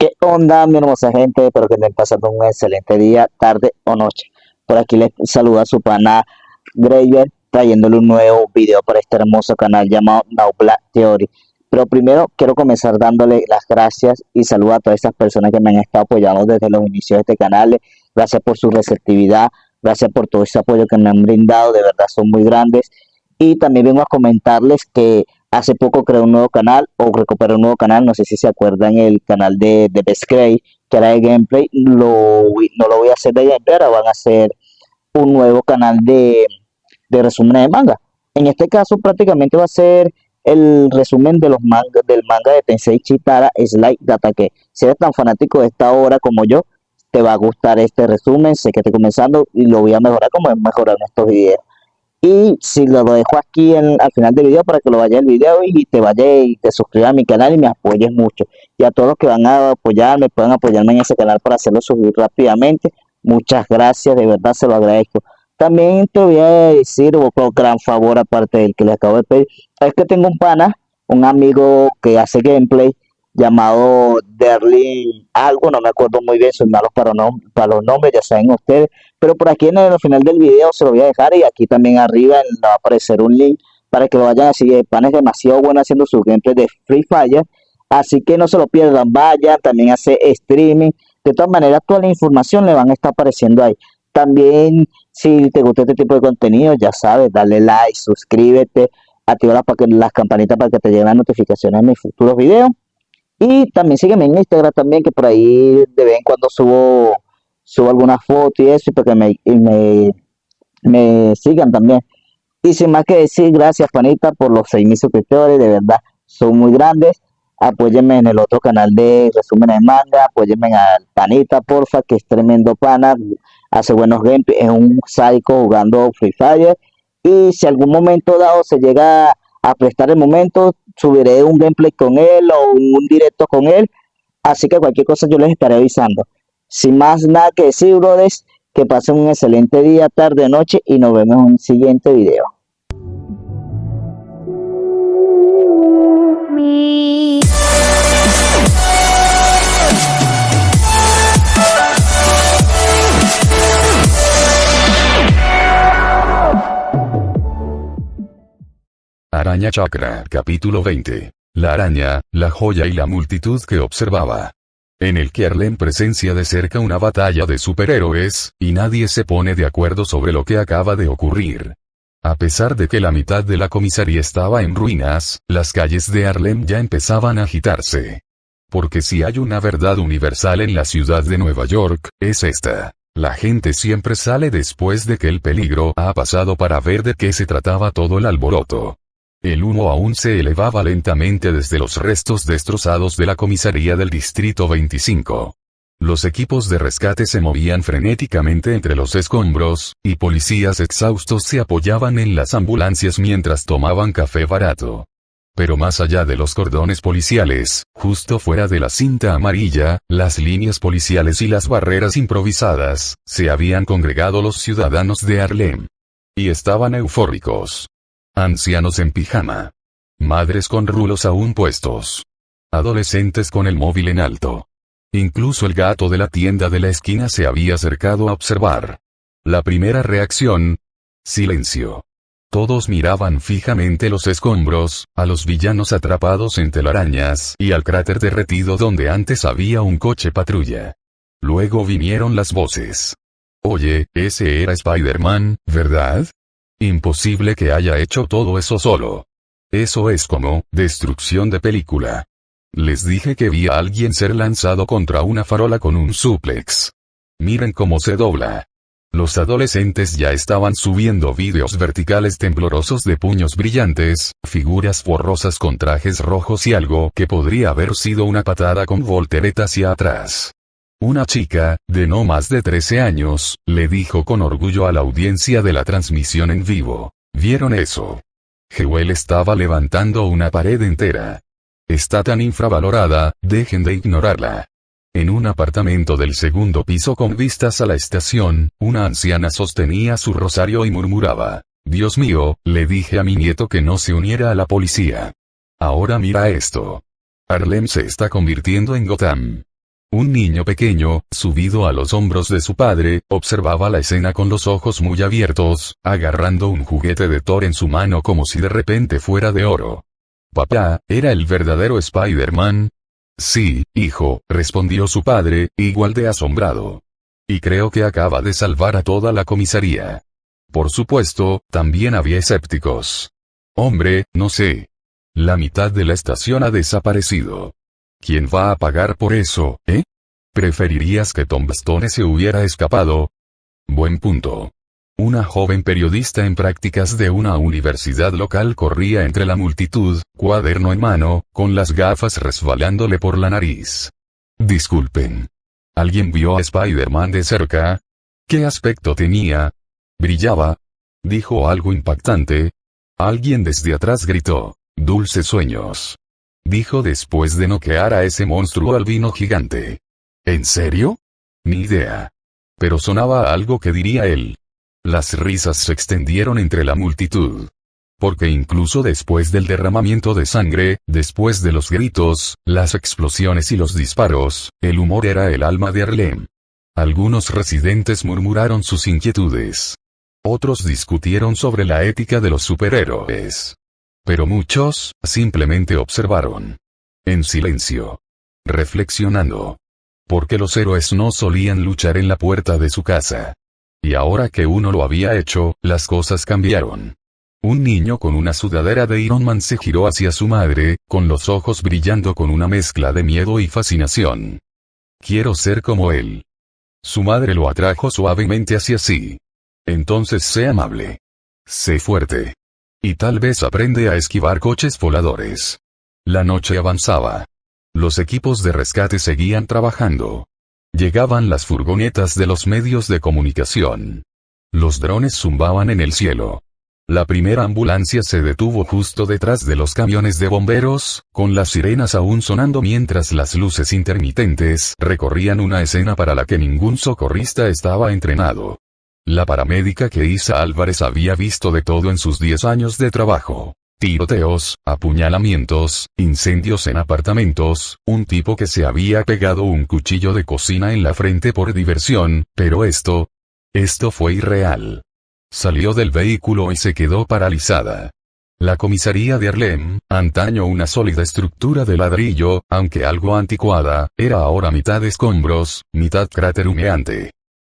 ¿Qué onda, mi hermosa gente? Espero que estén pasando un excelente día, tarde o noche. Por aquí les saluda su pana Graver, trayéndole un nuevo video para este hermoso canal llamado Now Black Theory. Pero primero quiero comenzar dándole las gracias y saludar a todas esas personas que me han estado apoyando desde los inicios de este canal. Gracias por su receptividad, gracias por todo ese apoyo que me han brindado, de verdad son muy grandes. Y también vengo a comentarles que hace poco creé un nuevo canal o recuperé un nuevo canal, no sé si se acuerdan el canal de Best Grade, que era de gameplay, no lo voy a hacer de gameplay, ahora van a hacer un nuevo canal de resúmenes de manga. En este caso prácticamente va a ser el resumen de los mangas, del manga de Tensei Chitara Slide Gatake. Si eres tan fanático de esta obra como yo, te va a gustar este resumen, sé que estoy comenzando y lo voy a mejorar como he mejorado en estos videos. Y si lo dejo aquí al final del video para que lo vayas el video y te vayas y te suscribas a mi canal y me apoyes mucho. Y a todos los que van a apoyarme, pueden apoyarme en ese canal para hacerlo subir rápidamente. Muchas gracias, de verdad se lo agradezco. También te voy a decir, otro gran favor aparte del que le acabo de pedir, es que tengo un pana, un amigo que hace gameplay llamado Derlin algo, no me acuerdo muy bien, soy malo para los nombres, ya saben ustedes, pero por aquí en el final del video se lo voy a dejar y aquí también arriba va a aparecer un link para que lo vayan a seguir. El pan es demasiado bueno haciendo su gameplay de Free Fire, así que no se lo pierdan, vayan, también hace streaming, de todas maneras toda la información le van a estar apareciendo ahí. También si te gusta este tipo de contenido, ya sabes, dale like, suscríbete, activa las campanitas para que te lleguen las notificaciones de mis futuros videos. Y también sígueme en Instagram también, que por ahí de vez en cuando subo algunas fotos y eso, y para que me sigan también. Y sin más que decir, gracias panita por los 6.000 suscriptores, de verdad, son muy grandes. Apóyenme en el otro canal de resúmenes de manga, apóyenme al panita, porfa, que es tremendo pana, hace buenos gameplays, es un psycho jugando Free Fire. Y si algún momento dado se llega a prestar el momento, subiré un gameplay con él o un directo con él, así que cualquier cosa yo les estaré avisando. Sin más nada que decir, brothers, que pasen un excelente día, tarde, noche y nos vemos en un siguiente video. Araña Chakra, capítulo 20. La araña, la joya y la multitud que observaba. En el que Arlem presencia de cerca una batalla de superhéroes, y nadie se pone de acuerdo sobre lo que acaba de ocurrir. A pesar de que la mitad de la comisaría estaba en ruinas, las calles de Harlem ya empezaban a agitarse. Porque si hay una verdad universal en la ciudad de Nueva York, es esta. La gente siempre sale después de que el peligro ha pasado para ver de qué se trataba todo el alboroto. El humo aún se elevaba lentamente desde los restos destrozados de la comisaría del Distrito 25. Los equipos de rescate se movían frenéticamente entre los escombros, y policías exhaustos se apoyaban en las ambulancias mientras tomaban café barato. Pero más allá de los cordones policiales, justo fuera de la cinta amarilla, las líneas policiales y las barreras improvisadas, se habían congregado los ciudadanos de Harlem. Y estaban eufóricos. Ancianos en pijama. Madres con rulos aún puestos. Adolescentes con el móvil en alto. Incluso el gato de la tienda de la esquina se había acercado a observar. La primera reacción: silencio. Todos miraban fijamente los escombros, a los villanos atrapados en telarañas y al cráter derretido donde antes había un coche patrulla. Luego vinieron las voces. Oye, ese era Spider-Man, ¿verdad? Imposible que haya hecho todo eso solo. Eso es como destrucción de película. Les dije que vi a alguien ser lanzado contra una farola con un suplex. Miren cómo se dobla. Los adolescentes ya estaban subiendo vídeos verticales temblorosos de puños brillantes, figuras borrosas con trajes rojos y algo que podría haber sido una patada con voltereta hacia atrás. Una chica, de no más de 13 años, le dijo con orgullo a la audiencia de la transmisión en vivo. ¿Vieron eso? Jewel estaba levantando una pared entera. Está tan infravalorada, dejen de ignorarla. En un apartamento del segundo piso con vistas a la estación, una anciana sostenía su rosario y murmuraba. Dios mío, le dije a mi nieto que no se uniera a la policía. Ahora mira esto. Harlem se está convirtiendo en Gotham. Un niño pequeño, subido a los hombros de su padre, observaba la escena con los ojos muy abiertos, agarrando un juguete de Thor en su mano como si de repente fuera de oro. «Papá, ¿era el verdadero Spider-Man?» «Sí, hijo», respondió su padre, igual de asombrado. «Y creo que acaba de salvar a toda la comisaría». Por supuesto, también había escépticos. «Hombre, no sé. La mitad de la estación ha desaparecido. ¿Quién va a pagar por eso, eh? ¿Preferirías que Tombstone se hubiera escapado?» Buen punto. Una joven periodista en prácticas de una universidad local corría entre la multitud, cuaderno en mano, con las gafas resbalándole por la nariz. «Disculpen. ¿Alguien vio a Spider-Man de cerca? ¿Qué aspecto tenía? ¿Brillaba?» Dijo algo impactante. Alguien desde atrás gritó: «Dulces sueños», dijo después de noquear a ese monstruo albino gigante. ¿En serio? Ni idea. Pero sonaba a algo que diría él. Las risas se extendieron entre la multitud. Porque incluso después del derramamiento de sangre, después de los gritos, las explosiones y los disparos, el humor era el alma de Harlem. Algunos residentes murmuraron sus inquietudes. Otros discutieron sobre la ética de los superhéroes. Pero muchos, simplemente observaron. En silencio. Reflexionando. Porque los héroes no solían luchar en la puerta de su casa. Y ahora que uno lo había hecho, las cosas cambiaron. Un niño con una sudadera de Iron Man se giró hacia su madre, con los ojos brillando con una mezcla de miedo y fascinación. «Quiero ser como él». Su madre lo atrajo suavemente hacia sí. «Entonces sé amable. Sé fuerte. Y tal vez aprende a esquivar coches voladores». La noche avanzaba. Los equipos de rescate seguían trabajando. Llegaban las furgonetas de los medios de comunicación. Los drones zumbaban en el cielo. La primera ambulancia se detuvo justo detrás de los camiones de bomberos, con las sirenas aún sonando mientras las luces intermitentes recorrían una escena para la que ningún socorrista estaba entrenado. La paramédica Keisa Álvarez había visto de todo en sus 10 años de trabajo. Tiroteos, apuñalamientos, incendios en apartamentos, un tipo que se había pegado un cuchillo de cocina en la frente por diversión, pero esto fue irreal. Salió del vehículo y se quedó paralizada. La comisaría de Harlem, antaño una sólida estructura de ladrillo, aunque algo anticuada, era ahora mitad escombros, mitad cráter humeante.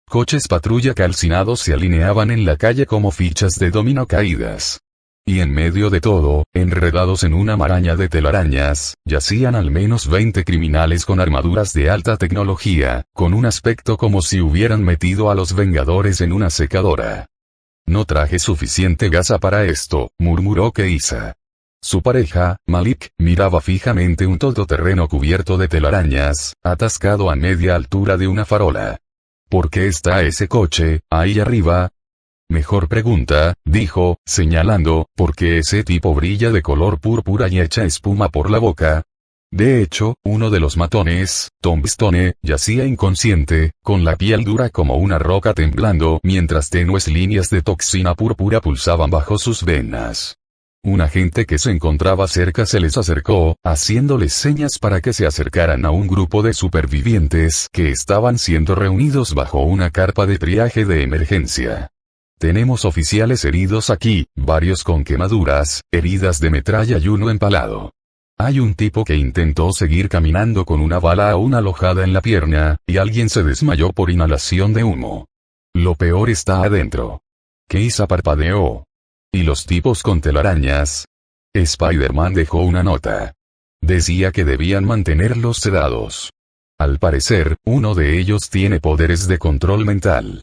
Coches patrulla calcinados se alineaban en la calle como fichas de dominó caídas. Y en medio de todo, enredados en una maraña de telarañas, yacían al menos 20 criminales con armaduras de alta tecnología, con un aspecto como si hubieran metido a los Vengadores en una secadora. «No traje suficiente gasa para esto», murmuró Keisa. Su pareja, Malik, miraba fijamente un todoterreno cubierto de telarañas, atascado a media altura de una farola. «¿Por qué está ese coche, ahí arriba?» «Mejor pregunta», dijo, señalando, «porque ese tipo brilla de color púrpura y echa espuma por la boca». De hecho, uno de los matones, Tombstone, yacía inconsciente, con la piel dura como una roca temblando mientras tenues líneas de toxina púrpura pulsaban bajo sus venas. Un agente que se encontraba cerca se les acercó, haciéndoles señas para que se acercaran a un grupo de supervivientes que estaban siendo reunidos bajo una carpa de triaje de emergencia. «Tenemos oficiales heridos aquí, varios con quemaduras, heridas de metralla y uno empalado. Hay un tipo que intentó seguir caminando con una bala aún alojada en la pierna, y alguien se desmayó por inhalación de humo. Lo peor está adentro». Keisa parpadeó. «¿Y los tipos con telarañas?» Spider-Man dejó una nota. Decía que debían mantenerlos sedados. Al parecer, uno de ellos tiene poderes de control mental.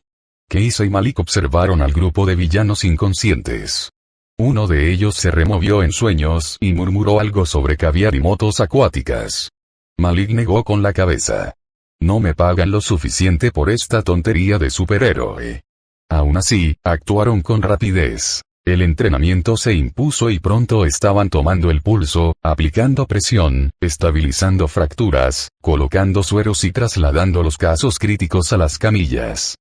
Keisa y Malik observaron al grupo de villanos inconscientes. Uno de ellos se removió en sueños y murmuró algo sobre caviar y motos acuáticas. Malik negó con la cabeza. «No me pagan lo suficiente por esta tontería de superhéroe». Aún así, actuaron con rapidez. El entrenamiento se impuso y pronto estaban tomando el pulso, aplicando presión, estabilizando fracturas, colocando sueros y trasladando los casos críticos a las camillas.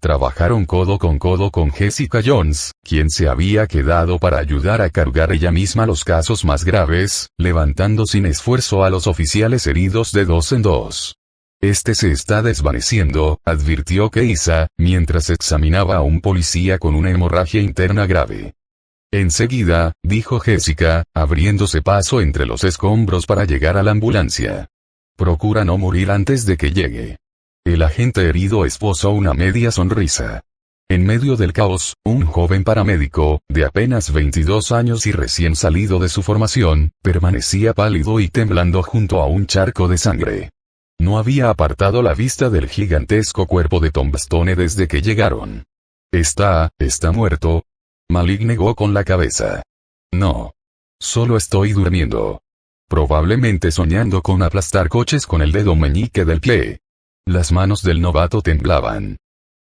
Trabajaron codo con Jessica Jones, quien se había quedado para ayudar a cargar ella misma los casos más graves, levantando sin esfuerzo a los oficiales heridos de dos en dos. Este se está desvaneciendo, advirtió Keisa, mientras examinaba a un policía con una hemorragia interna grave. Enseguida, dijo Jessica, abriéndose paso entre los escombros para llegar a la ambulancia. Procura no morir antes de que llegue. El agente herido esbozó una media sonrisa. En medio del caos, un joven paramédico, de apenas 22 años y recién salido de su formación, permanecía pálido y temblando junto a un charco de sangre. No había apartado la vista del gigantesco cuerpo de Tombstone desde que llegaron. Está muerto. Malik negó con la cabeza. No. Solo estoy durmiendo. Probablemente soñando con aplastar coches con el dedo meñique del pie. Las manos del novato temblaban.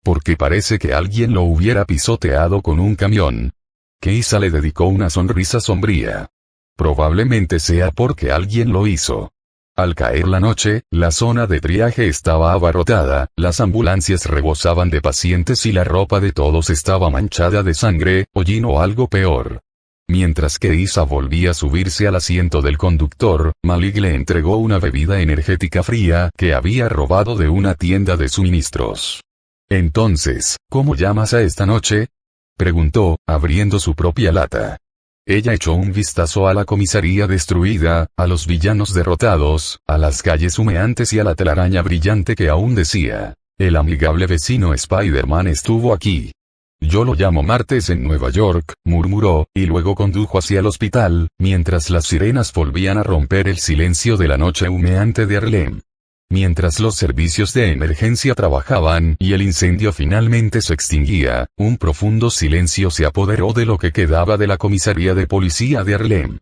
Porque parece que alguien lo hubiera pisoteado con un camión. Keisa le dedicó una sonrisa sombría. Probablemente sea porque alguien lo hizo. Al caer la noche, la zona de triaje estaba abarrotada, las ambulancias rebosaban de pacientes y la ropa de todos estaba manchada de sangre, hollín o algo peor. Mientras que Isa volvía a subirse al asiento del conductor, Malik le entregó una bebida energética fría que había robado de una tienda de suministros. Entonces, ¿cómo llamas a esta noche? Preguntó, abriendo su propia lata. Ella echó un vistazo a la comisaría destruida, a los villanos derrotados, a las calles humeantes y a la telaraña brillante que aún decía: el amigable vecino Spider-Man estuvo aquí. Yo lo llamo martes en Nueva York, murmuró, y luego condujo hacia el hospital, mientras las sirenas volvían a romper el silencio de la noche humeante de Harlem. Mientras los servicios de emergencia trabajaban y el incendio finalmente se extinguía, un profundo silencio se apoderó de lo que quedaba de la comisaría de policía de Harlem.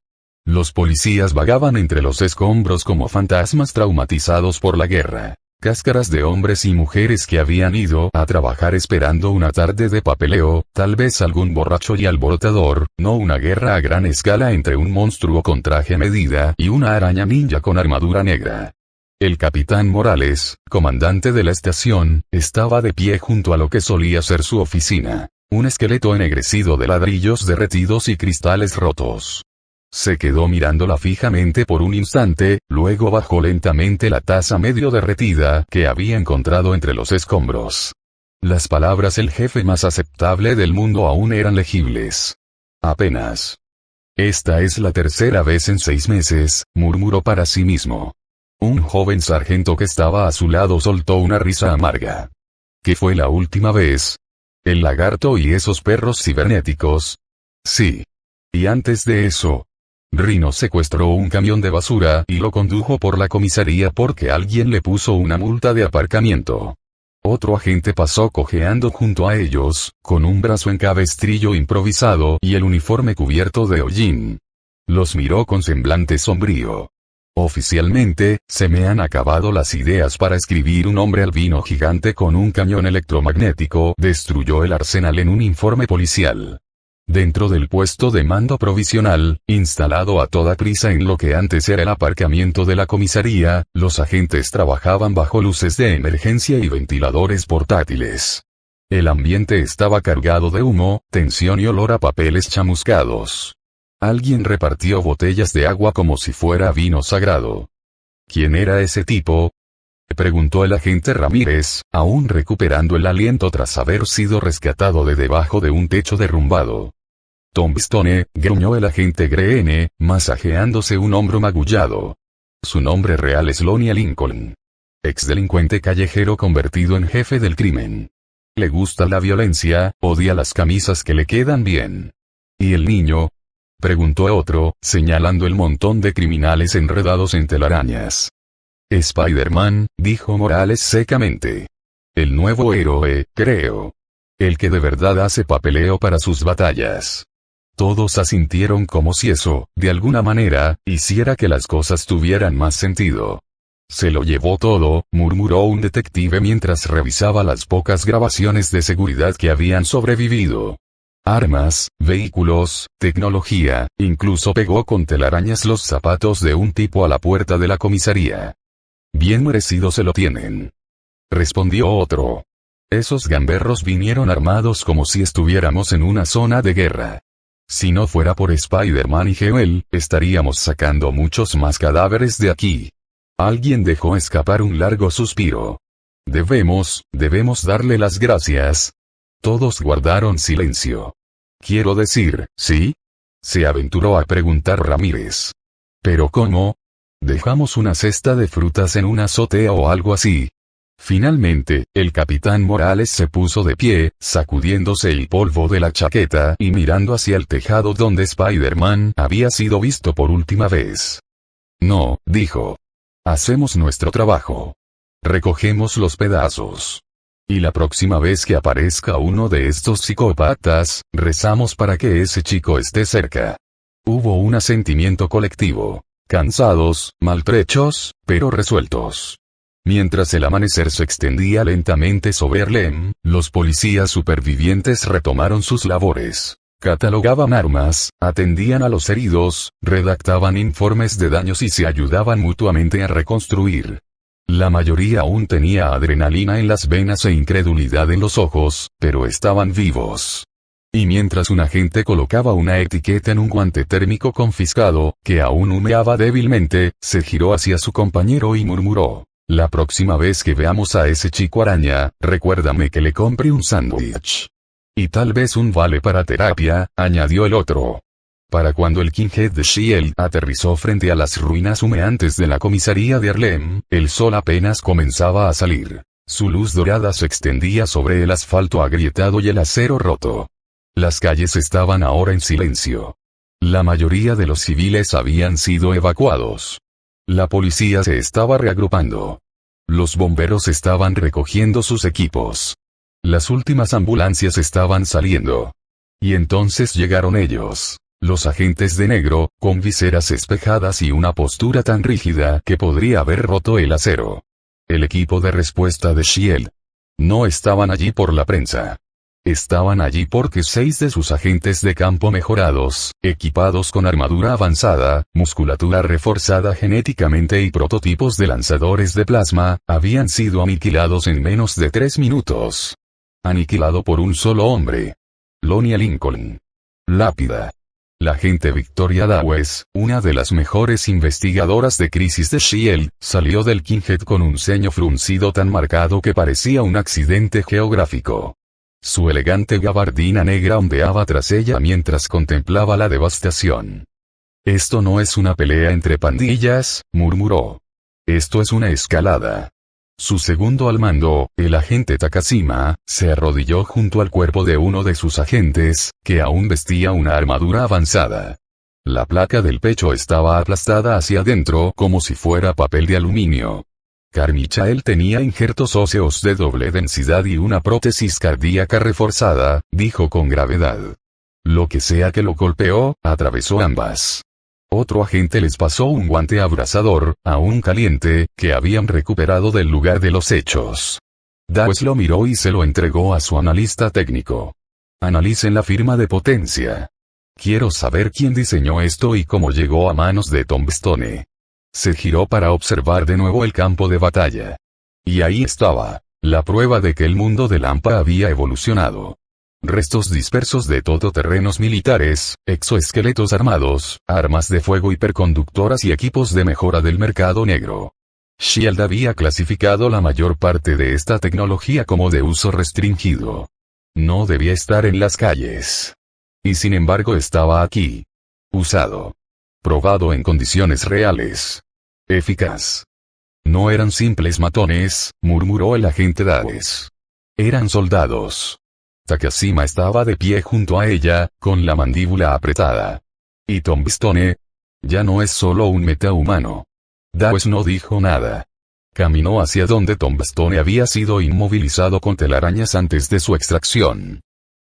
Los policías vagaban entre los escombros como fantasmas traumatizados por la guerra. Cáscaras de hombres y mujeres que habían ido a trabajar esperando una tarde de papeleo, tal vez algún borracho y alborotador, no una guerra a gran escala entre un monstruo con traje a medida y una araña ninja con armadura negra. El capitán Morales, comandante de la estación, estaba de pie junto a lo que solía ser su oficina, un esqueleto ennegrecido de ladrillos derretidos y cristales rotos. Se quedó mirándola fijamente por un instante, luego bajó lentamente la taza medio derretida que había encontrado entre los escombros. Las palabras "el jefe más aceptable del mundo" aún eran legibles. Apenas. Esta es la tercera vez en 6 meses, murmuró para sí mismo. Un joven sargento que estaba a su lado soltó una risa amarga. ¿Qué fue la última vez? ¿El lagarto y esos perros cibernéticos? Sí. Y antes de eso, Rhino secuestró un camión de basura y lo condujo por la comisaría porque alguien le puso una multa de aparcamiento. Otro agente pasó cojeando junto a ellos, con un brazo en cabestrillo improvisado y el uniforme cubierto de hollín. Los miró con semblante sombrío. Oficialmente, se me han acabado las ideas para escribir. Un hombre albino gigante con un cañón electromagnético destruyó el arsenal en un informe policial. Dentro del puesto de mando provisional, instalado a toda prisa en lo que antes era el aparcamiento de la comisaría, los agentes trabajaban bajo luces de emergencia y ventiladores portátiles. El ambiente estaba cargado de humo, tensión y olor a papeles chamuscados. Alguien repartió botellas de agua como si fuera vino sagrado. ¿Quién era ese tipo?, preguntó el agente Ramírez, aún recuperando el aliento tras haber sido rescatado de debajo de un techo derrumbado. Tombstone, gruñó el agente Greene, masajeándose un hombro magullado. Su nombre real es Lonia Lincoln. Exdelincuente callejero convertido en jefe del crimen. Le gusta la violencia, odia las camisas que le quedan bien. ¿Y el niño?, preguntó otro, señalando el montón de criminales enredados en telarañas. Spider-Man, dijo Morales secamente. El nuevo héroe, creo. El que de verdad hace papeleo para sus batallas. Todos asintieron como si eso, de alguna manera, hiciera que las cosas tuvieran más sentido. Se lo llevó todo, murmuró un detective mientras revisaba las pocas grabaciones de seguridad que habían sobrevivido. Armas, vehículos, tecnología, incluso pegó con telarañas los zapatos de un tipo a la puerta de la comisaría. Bien merecido se lo tienen, respondió otro. Esos gamberros vinieron armados como si estuviéramos en una zona de guerra. Si no fuera por Spider-Man y Joel, estaríamos sacando muchos más cadáveres de aquí. Alguien dejó escapar un largo suspiro. Debemos darle las gracias. Todos guardaron silencio. Quiero decir, ¿sí? Se aventuró a preguntar Ramírez. ¿Pero cómo? ¿Dejamos una cesta de frutas en una azotea o algo así? Finalmente, el capitán Morales se puso de pie, sacudiéndose el polvo de la chaqueta y mirando hacia el tejado donde Spider-Man había sido visto por última vez. No, dijo. Hacemos nuestro trabajo. Recogemos los pedazos. Y la próxima vez que aparezca uno de estos psicópatas, rezamos para que ese chico esté cerca. Hubo un asentimiento colectivo. Cansados, maltrechos, pero resueltos. Mientras el amanecer se extendía lentamente sobre Harlem, los policías supervivientes retomaron sus labores. Catalogaban armas, atendían a los heridos, redactaban informes de daños y se ayudaban mutuamente a reconstruir. La mayoría aún tenía adrenalina en las venas e incredulidad en los ojos, pero estaban vivos. Y mientras un agente colocaba una etiqueta en un guante térmico confiscado, que aún humeaba débilmente, se giró hacia su compañero y murmuró: la próxima vez que veamos a ese chico araña, recuérdame que le compre un sándwich. Y tal vez un vale para terapia, añadió el otro. Para cuando el Kinghead de S.H.I.E.L.D. aterrizó frente a las ruinas humeantes de la comisaría de Harlem, el sol apenas comenzaba a salir. Su luz dorada se extendía sobre el asfalto agrietado y el acero roto. Las calles estaban ahora en silencio. La mayoría de los civiles habían sido evacuados. La policía se estaba reagrupando. Los bomberos estaban recogiendo sus equipos. Las últimas ambulancias estaban saliendo. Y entonces llegaron ellos. Los agentes de negro, con viseras espejadas y una postura tan rígida que podría haber roto el acero. El equipo de respuesta de S.H.I.E.L.D. No estaban allí por la prensa. Estaban allí porque 6 de sus agentes de campo mejorados, equipados con armadura avanzada, musculatura reforzada genéticamente y prototipos de lanzadores de plasma, habían sido aniquilados en menos de 3 minutos. Aniquilado por un solo hombre. Lonia Lincoln. Lápida. La agente Victoria Dawes, una de las mejores investigadoras de crisis de S.H.I.E.L.D., salió del Kinghead con un ceño fruncido tan marcado que parecía un accidente geográfico. Su elegante gabardina negra ondeaba tras ella mientras contemplaba la devastación. Esto no es una pelea entre pandillas, murmuró. Esto es una escalada. Su segundo al mando, el agente Takashima, se arrodilló junto al cuerpo de uno de sus agentes, que aún vestía una armadura avanzada. La placa del pecho estaba aplastada hacia adentro como si fuera papel de aluminio. Carmichael tenía injertos óseos de doble densidad y una prótesis cardíaca reforzada, dijo con gravedad. Lo que sea que lo golpeó, atravesó ambas. Otro agente les pasó un guante abrasador, aún caliente, que habían recuperado del lugar de los hechos. Dawes lo miró y se lo entregó a su analista técnico. Analicen la firma de potencia. Quiero saber quién diseñó esto y cómo llegó a manos de Tombstone. Se giró para observar de nuevo el campo de batalla. Y ahí estaba, la prueba de que el mundo de Lampa había evolucionado. Restos dispersos de todoterrenos militares, exoesqueletos armados, armas de fuego hiperconductoras y equipos de mejora del mercado negro. S.H.I.E.L.D. había clasificado la mayor parte de esta tecnología como de uso restringido. No debía estar en las calles. Y sin embargo estaba aquí. Usado. Probado en condiciones reales. Eficaz. No eran simples matones, murmuró el agente Dawes. Eran soldados. Takashima estaba de pie junto a ella, con la mandíbula apretada. ¿Y Tombstone? Ya no es solo un metahumano. Dawes no dijo nada. Caminó hacia donde Tombstone había sido inmovilizado con telarañas antes de su extracción.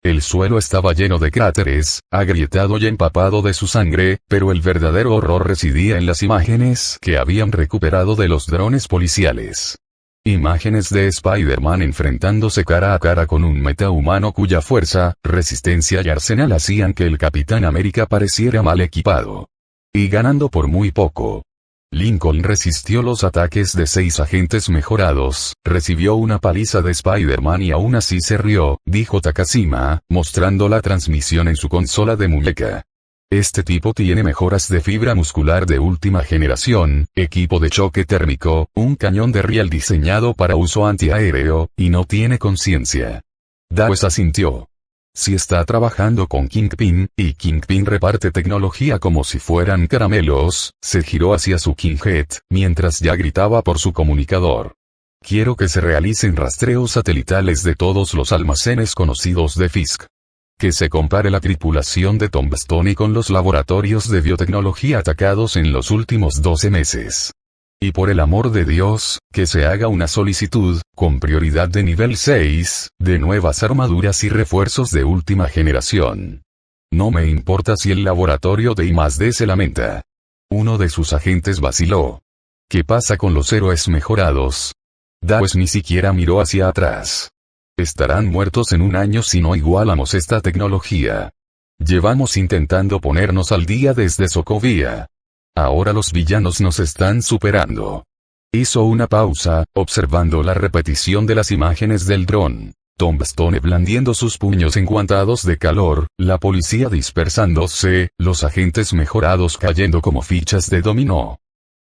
El suelo estaba lleno de cráteres, agrietado y empapado de su sangre, pero el verdadero horror residía en las imágenes que habían recuperado de los drones policiales. Imágenes de Spider-Man enfrentándose cara a cara con un metahumano cuya fuerza, resistencia y arsenal hacían que el Capitán América pareciera mal equipado. Y ganando por muy poco. Lincoln resistió los ataques de 6 agentes mejorados, recibió una paliza de Spider-Man y aún así se rió, dijo Takashima, mostrando la transmisión en su consola de muñeca. Este tipo tiene mejoras de fibra muscular de última generación, equipo de choque térmico, un cañón de riel diseñado para uso antiaéreo, y no tiene conciencia. Dawes asintió. Si está trabajando con Kingpin, y Kingpin reparte tecnología como si fueran caramelos, se giró hacia su Kinghead, mientras ya gritaba por su comunicador. Quiero que se realicen rastreos satelitales de todos los almacenes conocidos de Fisk. Que se compare la tripulación de Tombstone con los laboratorios de biotecnología atacados en los últimos 12 meses. Y por el amor de Dios, que se haga una solicitud, con prioridad de nivel 6, de nuevas armaduras y refuerzos de última generación. No me importa si el laboratorio de I+D se lamenta. Uno de sus agentes vaciló. ¿Qué pasa con los héroes mejorados? Dawes ni siquiera miró hacia atrás. Estarán muertos en un año si no igualamos esta tecnología. Llevamos intentando ponernos al día desde Sokovia. Ahora los villanos nos están superando. Hizo una pausa, observando la repetición de las imágenes del dron. Tombstone blandiendo sus puños enguantados de calor, la policía dispersándose, los agentes mejorados cayendo como fichas de dominó.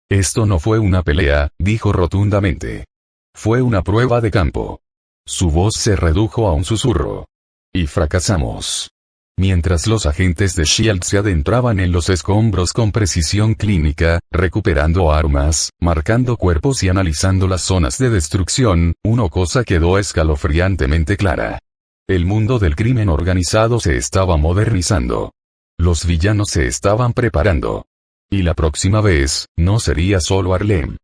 Esto no fue una pelea, dijo rotundamente. Fue una prueba de campo. Su voz se redujo a un susurro. Y fracasamos. Mientras los agentes de S.H.I.E.L.D. se adentraban en los escombros con precisión clínica, recuperando armas, marcando cuerpos y analizando las zonas de destrucción, una cosa quedó escalofriantemente clara. El mundo del crimen organizado se estaba modernizando. Los villanos se estaban preparando. Y la próxima vez, no sería solo Harlem.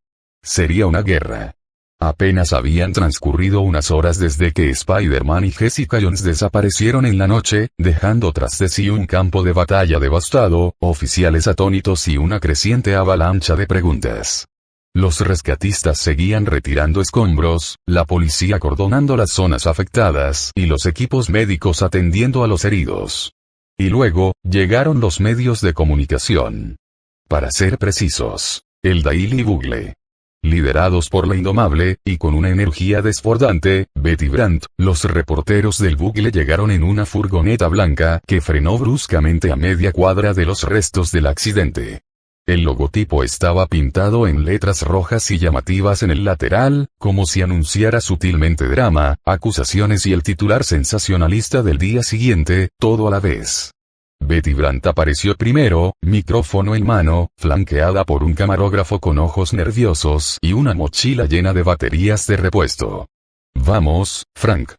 Sería una guerra. Apenas habían transcurrido unas horas desde que Spider-Man y Jessica Jones desaparecieron en la noche, dejando tras de sí un campo de batalla devastado, oficiales atónitos y una creciente avalancha de preguntas. Los rescatistas seguían retirando escombros, la policía acordonando las zonas afectadas y los equipos médicos atendiendo a los heridos. Y luego, llegaron los medios de comunicación. Para ser precisos, el Daily Bugle. Liderados por la indomable, y con una energía desbordante, Betty Brant, los reporteros del Bugle llegaron en una furgoneta blanca que frenó bruscamente a media cuadra de los restos del accidente. El logotipo estaba pintado en letras rojas y llamativas en el lateral, como si anunciara sutilmente drama, acusaciones y el titular sensacionalista del día siguiente, todo a la vez. Betty Brant apareció primero, micrófono en mano, flanqueada por un camarógrafo con ojos nerviosos y una mochila llena de baterías de repuesto. Vamos, Frank.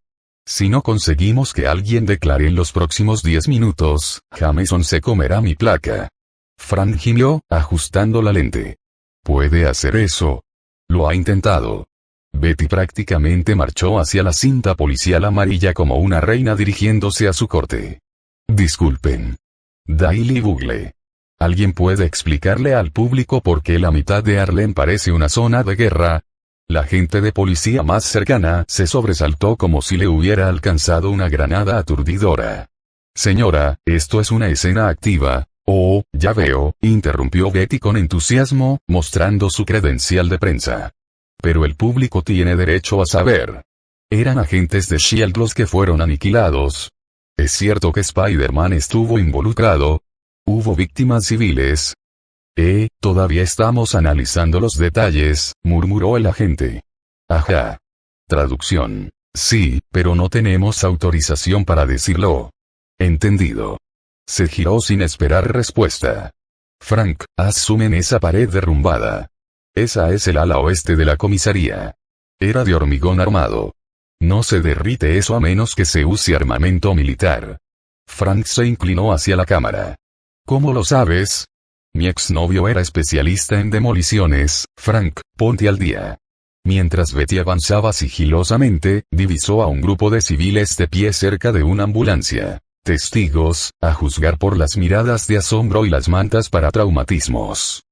Si no conseguimos que alguien declare en los próximos 10 minutos, Jameson se comerá mi placa. Frank gimió, ajustando la lente. ¿Puede hacer eso? Lo ha intentado. Betty prácticamente marchó hacia la cinta policial amarilla como una reina dirigiéndose a su corte. Disculpen. Daily Bugle. ¿Alguien puede explicarle al público por qué la mitad de Harlem parece una zona de guerra? La agente de policía más cercana se sobresaltó como si le hubiera alcanzado una granada aturdidora. Señora, esto es una escena activa. Oh, ya veo, interrumpió Betty con entusiasmo, mostrando su credencial de prensa. Pero el público tiene derecho a saber. ¿Eran agentes de S.H.I.E.L.D. los que fueron aniquilados? ¿Es cierto que Spider-Man estuvo involucrado? ¿Hubo víctimas civiles? Todavía estamos analizando los detalles, murmuró el agente. Ajá. Traducción. Sí, pero no tenemos autorización para decirlo. Entendido. Se giró sin esperar respuesta. Frank, haz zoom en esa pared derrumbada. Esa es el ala oeste de la comisaría. Era de hormigón armado. No se derrite eso a menos que se use armamento militar. Frank se inclinó hacia la cámara. ¿Cómo lo sabes? Mi exnovio era especialista en demoliciones, Frank, ponte al día. Mientras Betty avanzaba sigilosamente, divisó a un grupo de civiles de pie cerca de una ambulancia. Testigos, a juzgar por las miradas de asombro y las mantas para traumatismos.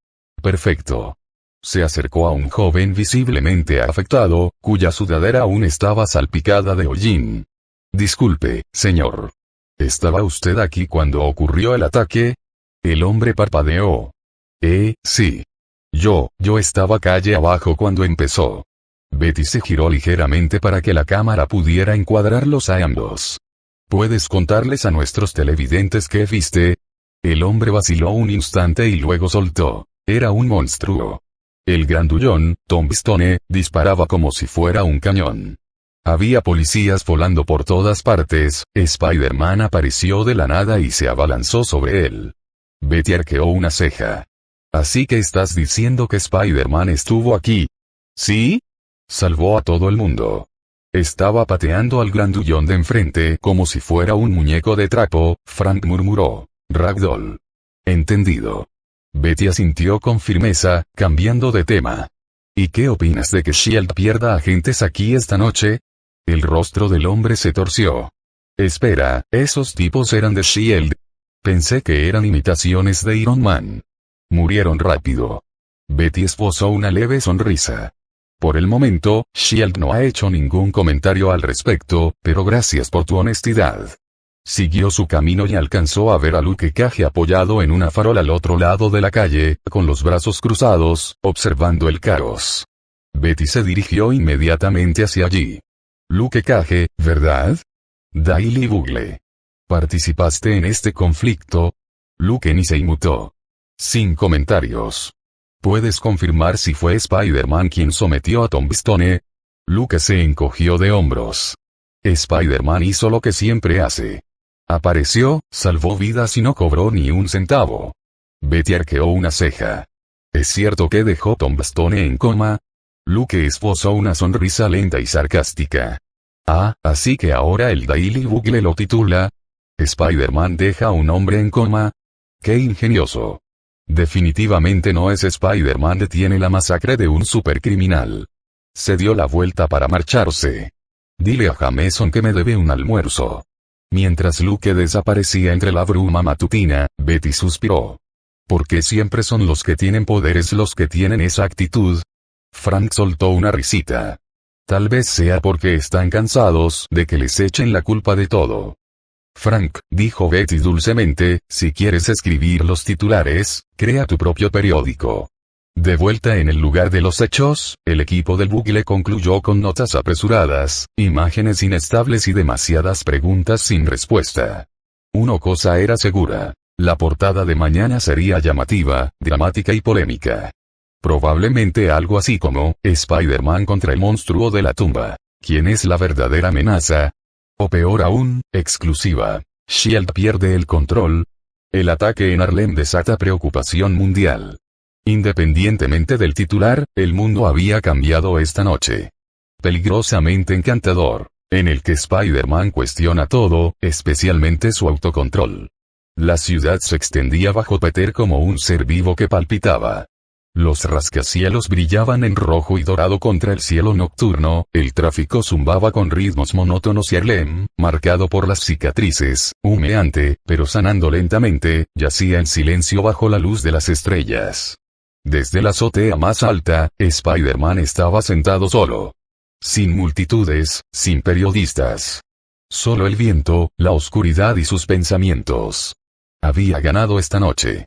Perfecto. Se acercó a un joven visiblemente afectado, cuya sudadera aún estaba salpicada de hollín. Disculpe, señor. ¿Estaba usted aquí cuando ocurrió el ataque? El hombre parpadeó. Sí. Yo estaba calle abajo cuando empezó. Betty se giró ligeramente para que la cámara pudiera encuadrarlos a ambos. ¿Puedes contarles a nuestros televidentes qué viste? El hombre vaciló un instante y luego soltó. Era un monstruo. El grandullón, Tombstone, disparaba como si fuera un cañón. Había policías volando por todas partes. Spider-Man apareció de la nada y se abalanzó sobre él. Betty arqueó una ceja. ¿Así que estás diciendo que Spider-Man estuvo aquí? ¿Sí? Salvó a todo el mundo. Estaba pateando al grandullón de enfrente como si fuera un muñeco de trapo. Frank murmuró. Ragdoll. Entendido. Betty asintió con firmeza, cambiando de tema. ¿Y qué opinas de que S.H.I.E.L.D. pierda agentes aquí esta noche? El rostro del hombre se torció. Espera, ¿esos tipos eran de S.H.I.E.L.D.? Pensé que eran imitaciones de Iron Man. Murieron rápido. Betty esbozó una leve sonrisa. Por el momento, S.H.I.E.L.D. no ha hecho ningún comentario al respecto, pero gracias por tu honestidad. Siguió su camino y alcanzó a ver a Luke Cage apoyado en una farola al otro lado de la calle, con los brazos cruzados, observando el caos. Betty se dirigió inmediatamente hacia allí. Luke Cage, ¿verdad? Daily Bugle. ¿Participaste en este conflicto? Luke ni se inmutó. Sin comentarios. ¿Puedes confirmar si fue Spider-Man quien sometió a Tombstone? Luke se encogió de hombros. Spider-Man hizo lo que siempre hace. Apareció, salvó vidas y no cobró ni un centavo. Betty arqueó una ceja. ¿Es cierto que dejó Tombstone en coma? Luke esbozó una sonrisa lenta y sarcástica. Ah, así que ahora el Daily Bugle lo titula. ¿Spider-Man deja a un hombre en coma? ¡Qué ingenioso! Definitivamente no es Spider-Man detiene la masacre de un supercriminal. Se dio la vuelta para marcharse. Dile a Jameson que me debe un almuerzo. Mientras Luke desaparecía entre la bruma matutina, Betty suspiró. ¿Por qué siempre son los que tienen poderes los que tienen esa actitud? Frank soltó una risita. Tal vez sea porque están cansados de que les echen la culpa de todo. Frank, dijo Betty dulcemente, si quieres escribir los titulares, crea tu propio periódico. De vuelta en el lugar de los hechos, el equipo del Bugle concluyó con notas apresuradas, imágenes inestables y demasiadas preguntas sin respuesta. Una cosa era segura. La portada de mañana sería llamativa, dramática y polémica. Probablemente algo así como, Spider-Man contra el monstruo de la tumba. ¿Quién es la verdadera amenaza? O peor aún, exclusiva. S.H.I.E.L.D. pierde el control. El ataque en Harlem desata preocupación mundial. Independientemente del titular, el mundo había cambiado esta noche. Peligrosamente encantador, en el que Spider-Man cuestiona todo, especialmente su autocontrol. La ciudad se extendía bajo Peter como un ser vivo que palpitaba. Los rascacielos brillaban en rojo y dorado contra el cielo nocturno, el tráfico zumbaba con ritmos monótonos y Harlem, marcado por las cicatrices, humeante, pero sanando lentamente, yacía en silencio bajo la luz de las estrellas. Desde la azotea más alta, Spider-Man estaba sentado solo. Sin multitudes, sin periodistas. Solo el viento, la oscuridad y sus pensamientos. Había ganado esta noche.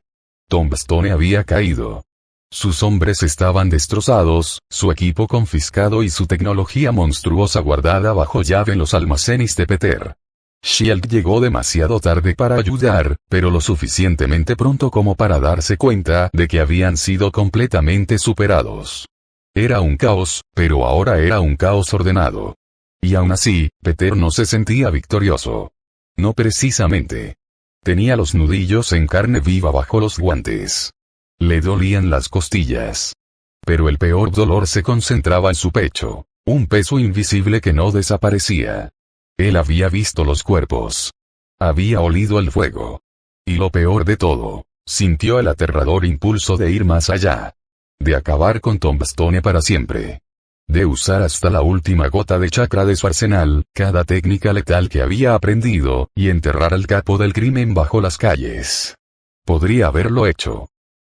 Tombstone había caído. Sus hombres estaban destrozados, su equipo confiscado y su tecnología monstruosa guardada bajo llave en los almacenes de Peter. S.H.I.E.L.D. llegó demasiado tarde para ayudar, pero lo suficientemente pronto como para darse cuenta de que habían sido completamente superados. Era un caos, pero ahora era un caos ordenado. Y aún así, Peter no se sentía victorioso. No precisamente. Tenía los nudillos en carne viva bajo los guantes. Le dolían las costillas. Pero el peor dolor se concentraba en su pecho, un peso invisible que no desaparecía. Él había visto los cuerpos. Había olido el fuego. Y lo peor de todo, sintió el aterrador impulso de ir más allá. De acabar con Tombstone para siempre. De usar hasta la última gota de chakra de su arsenal, cada técnica letal que había aprendido, y enterrar al capo del crimen bajo las calles. Podría haberlo hecho.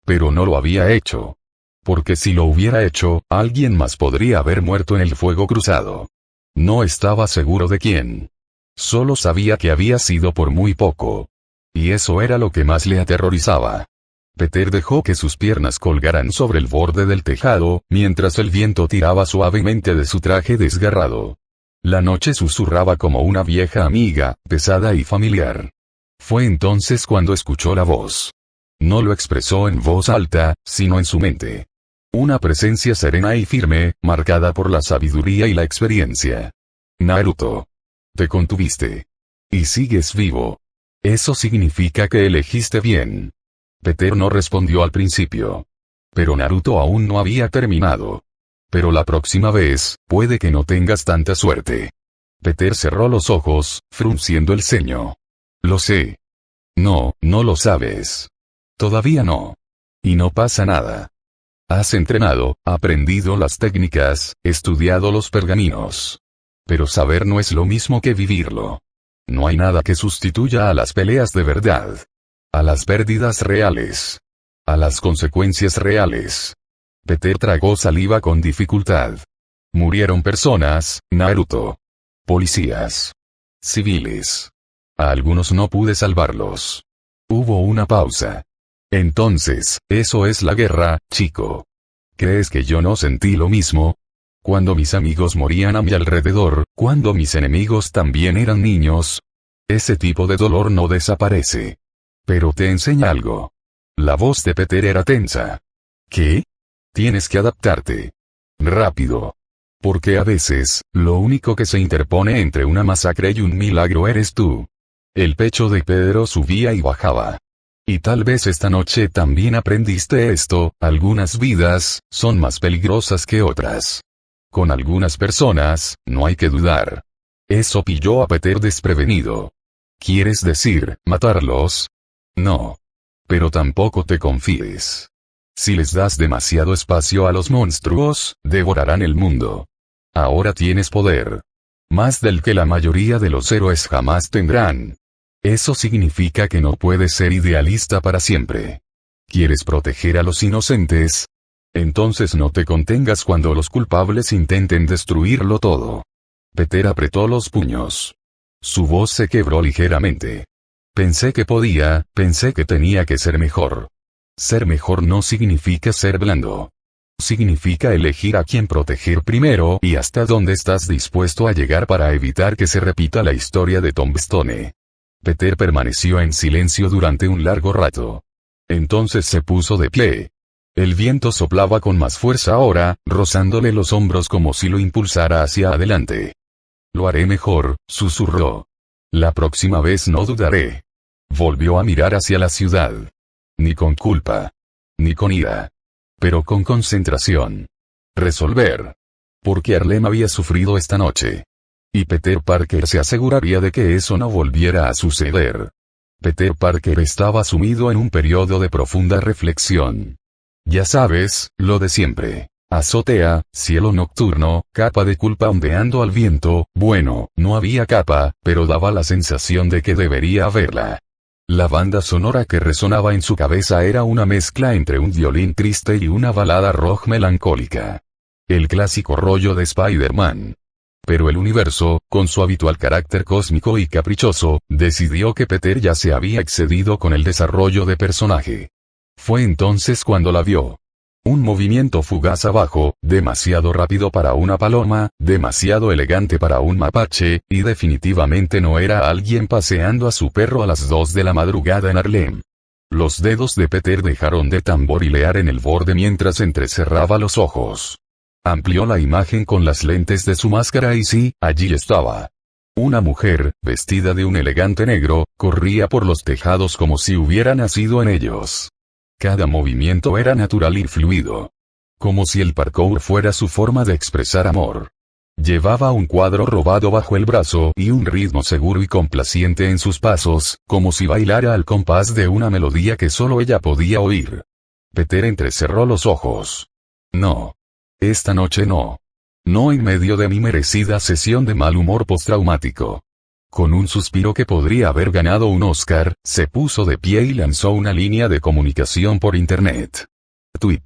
Pero no lo había hecho. Porque si lo hubiera hecho, alguien más podría haber muerto en el fuego cruzado. No estaba seguro de quién. Solo sabía que había sido por muy poco. Y eso era lo que más le aterrorizaba. Peter dejó que sus piernas colgaran sobre el borde del tejado, mientras el viento tiraba suavemente de su traje desgarrado. La noche susurraba como una vieja amiga, pesada y familiar. Fue entonces cuando escuchó la voz. No lo expresó en voz alta, sino en su mente. Una presencia serena y firme, marcada por la sabiduría y la experiencia. Naruto. Te contuviste. Y sigues vivo. Eso significa que elegiste bien. Peter no respondió al principio. Pero Naruto aún no había terminado. Pero la próxima vez, puede que no tengas tanta suerte. Peter cerró los ojos, frunciendo el ceño. Lo sé. No, no lo sabes. Todavía no. Y no pasa nada. Has entrenado, aprendido las técnicas, estudiado los pergaminos. Pero saber no es lo mismo que vivirlo. No hay nada que sustituya a las peleas de verdad. A las pérdidas reales. A las consecuencias reales. Peter tragó saliva con dificultad. Murieron personas, Naruto. Policías. Civiles. A algunos no pude salvarlos. Hubo una pausa. Entonces, eso es la guerra, chico. ¿Crees que yo no sentí lo mismo? Cuando mis amigos morían a mi alrededor, cuando mis enemigos también eran niños. Ese tipo de dolor no desaparece. Pero te enseña algo. La voz de Peter era tensa. ¿Qué? Tienes que adaptarte. Rápido. Porque a veces, lo único que se interpone entre una masacre y un milagro eres tú. El pecho de Pedro subía y bajaba. Y tal vez esta noche también aprendiste esto, algunas vidas, son más peligrosas que otras. Con algunas personas, no hay que dudar. Eso pilló a Peter desprevenido. ¿Quieres decir, matarlos? No. Pero tampoco te confíes. Si les das demasiado espacio a los monstruos, devorarán el mundo. Ahora tienes poder. Más del que la mayoría de los héroes jamás tendrán. Eso significa que no puedes ser idealista para siempre. ¿Quieres proteger a los inocentes? Entonces no te contengas cuando los culpables intenten destruirlo todo. Peter apretó los puños. Su voz se quebró ligeramente. Pensé que podía, pensé que tenía que ser mejor. Ser mejor no significa ser blando. Significa elegir a quién proteger primero y hasta dónde estás dispuesto a llegar para evitar que se repita la historia de Tombstone. Peter permaneció en silencio durante un largo rato. Entonces se puso de pie. El viento soplaba con más fuerza ahora, rozándole los hombros como si lo impulsara hacia adelante. Lo haré mejor, susurró. La próxima vez no dudaré. Volvió a mirar hacia la ciudad. Ni con culpa. Ni con ira. Pero con concentración. Resolver. Porque Harlem había sufrido esta noche. Y Peter Parker se aseguraría de que eso no volviera a suceder. Peter Parker estaba sumido en un periodo de profunda reflexión. Ya sabes, lo de siempre. Azotea, cielo nocturno, capa de culpa ondeando al viento, bueno, no había capa, pero daba la sensación de que debería haberla. La banda sonora que resonaba en su cabeza era una mezcla entre un violín triste y una balada rock melancólica. El clásico rollo de Spider-Man. Pero el universo, con su habitual carácter cósmico y caprichoso, decidió que Peter ya se había excedido con el desarrollo de personaje. Fue entonces cuando la vio. Un movimiento fugaz abajo, demasiado rápido para una paloma, demasiado elegante para un mapache, y definitivamente no era alguien paseando a su perro a las 2 de la madrugada en Harlem. Los dedos de Peter dejaron de tamborilear en el borde mientras entrecerraba los ojos. Amplió la imagen con las lentes de su máscara y sí, allí estaba. Una mujer, vestida de un elegante negro, corría por los tejados como si hubiera nacido en ellos. Cada movimiento era natural y fluido. Como si el parkour fuera su forma de expresar amor. Llevaba un cuadro robado bajo el brazo y un ritmo seguro y complaciente en sus pasos, como si bailara al compás de una melodía que solo ella podía oír. Peter entrecerró los ojos. No. Esta noche no. No en medio de mi merecida sesión de mal humor postraumático. Con un suspiro que podría haber ganado un Oscar, se puso de pie y lanzó una línea de comunicación por internet. Tweet.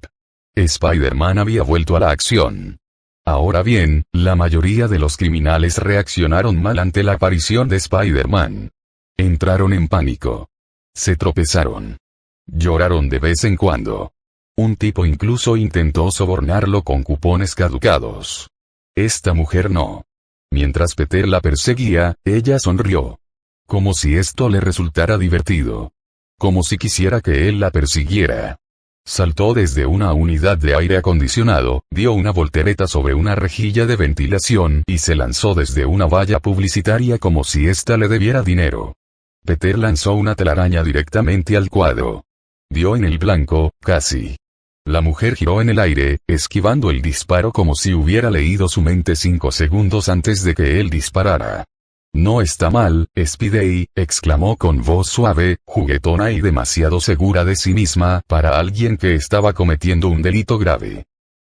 Spider-Man había vuelto a la acción. Ahora bien, la mayoría de los criminales reaccionaron mal ante la aparición de Spider-Man. Entraron en pánico. Se tropezaron. Lloraron de vez en cuando. Un tipo incluso intentó sobornarlo con cupones caducados. Esta mujer no. Mientras Peter la perseguía, ella sonrió. como si esto le resultara divertido. Como si quisiera que él la persiguiera. Saltó desde una unidad de aire acondicionado, dio una voltereta sobre una rejilla de ventilación y se lanzó desde una valla publicitaria como si ésta le debiera dinero. Peter lanzó una telaraña directamente al cuadro. Dio en el blanco, casi. La mujer giró en el aire, esquivando el disparo como si hubiera leído su mente 5 segundos antes de que él disparara. «No está mal, Spidey», exclamó con voz suave, juguetona y demasiado segura de sí misma para alguien que estaba cometiendo un delito grave.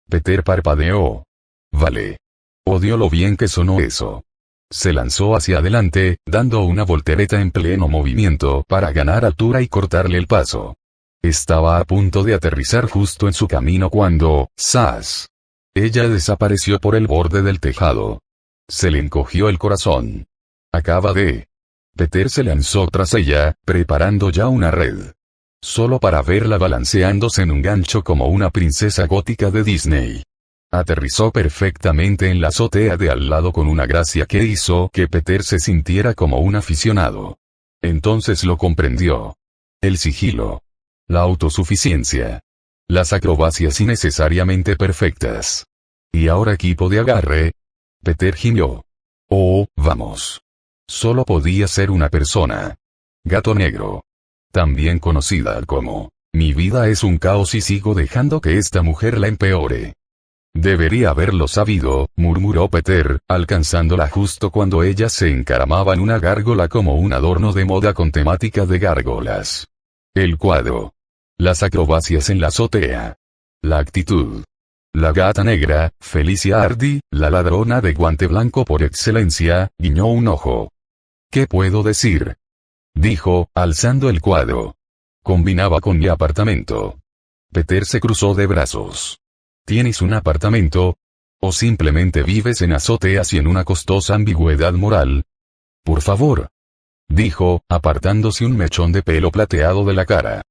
Peter parpadeó. «Vale. Odio lo bien que sonó eso». Se lanzó hacia adelante, dando una voltereta en pleno movimiento para ganar altura y cortarle el paso. Estaba a punto de aterrizar justo en su camino cuando, ¡zas! Ella desapareció por el borde del tejado. Se le encogió el corazón. Acaba de... Peter se lanzó tras ella, preparando ya una red. Solo para verla balanceándose en un gancho como una princesa gótica de Disney. Aterrizó perfectamente en la azotea de al lado con una gracia que hizo que Peter se sintiera como un aficionado. Entonces lo comprendió. El sigilo. La autosuficiencia. Las acrobacias innecesariamente perfectas. Y ahora equipo de agarre. Peter gimió. Oh, vamos. Solo podía ser una persona. Gato Negro. También conocida como, mi vida es un caos y sigo dejando que esta mujer la empeore. Debería haberlo sabido, murmuró Peter, alcanzándola justo cuando ella se encaramaba en una gárgola como un adorno de moda con temática de gárgolas. El cuadro. Las acrobacias en la azotea. La actitud. La gata negra, Felicia Hardy, la ladrona de guante blanco por excelencia, guiñó un ojo. ¿Qué puedo decir? Dijo, alzando el cuadro. Combinaba con mi apartamento. Peter se cruzó de brazos. ¿Tienes un apartamento? ¿O simplemente vives en azoteas y en una costosa ambigüedad moral? Por favor. Dijo, apartándose un mechón de pelo plateado de la cara.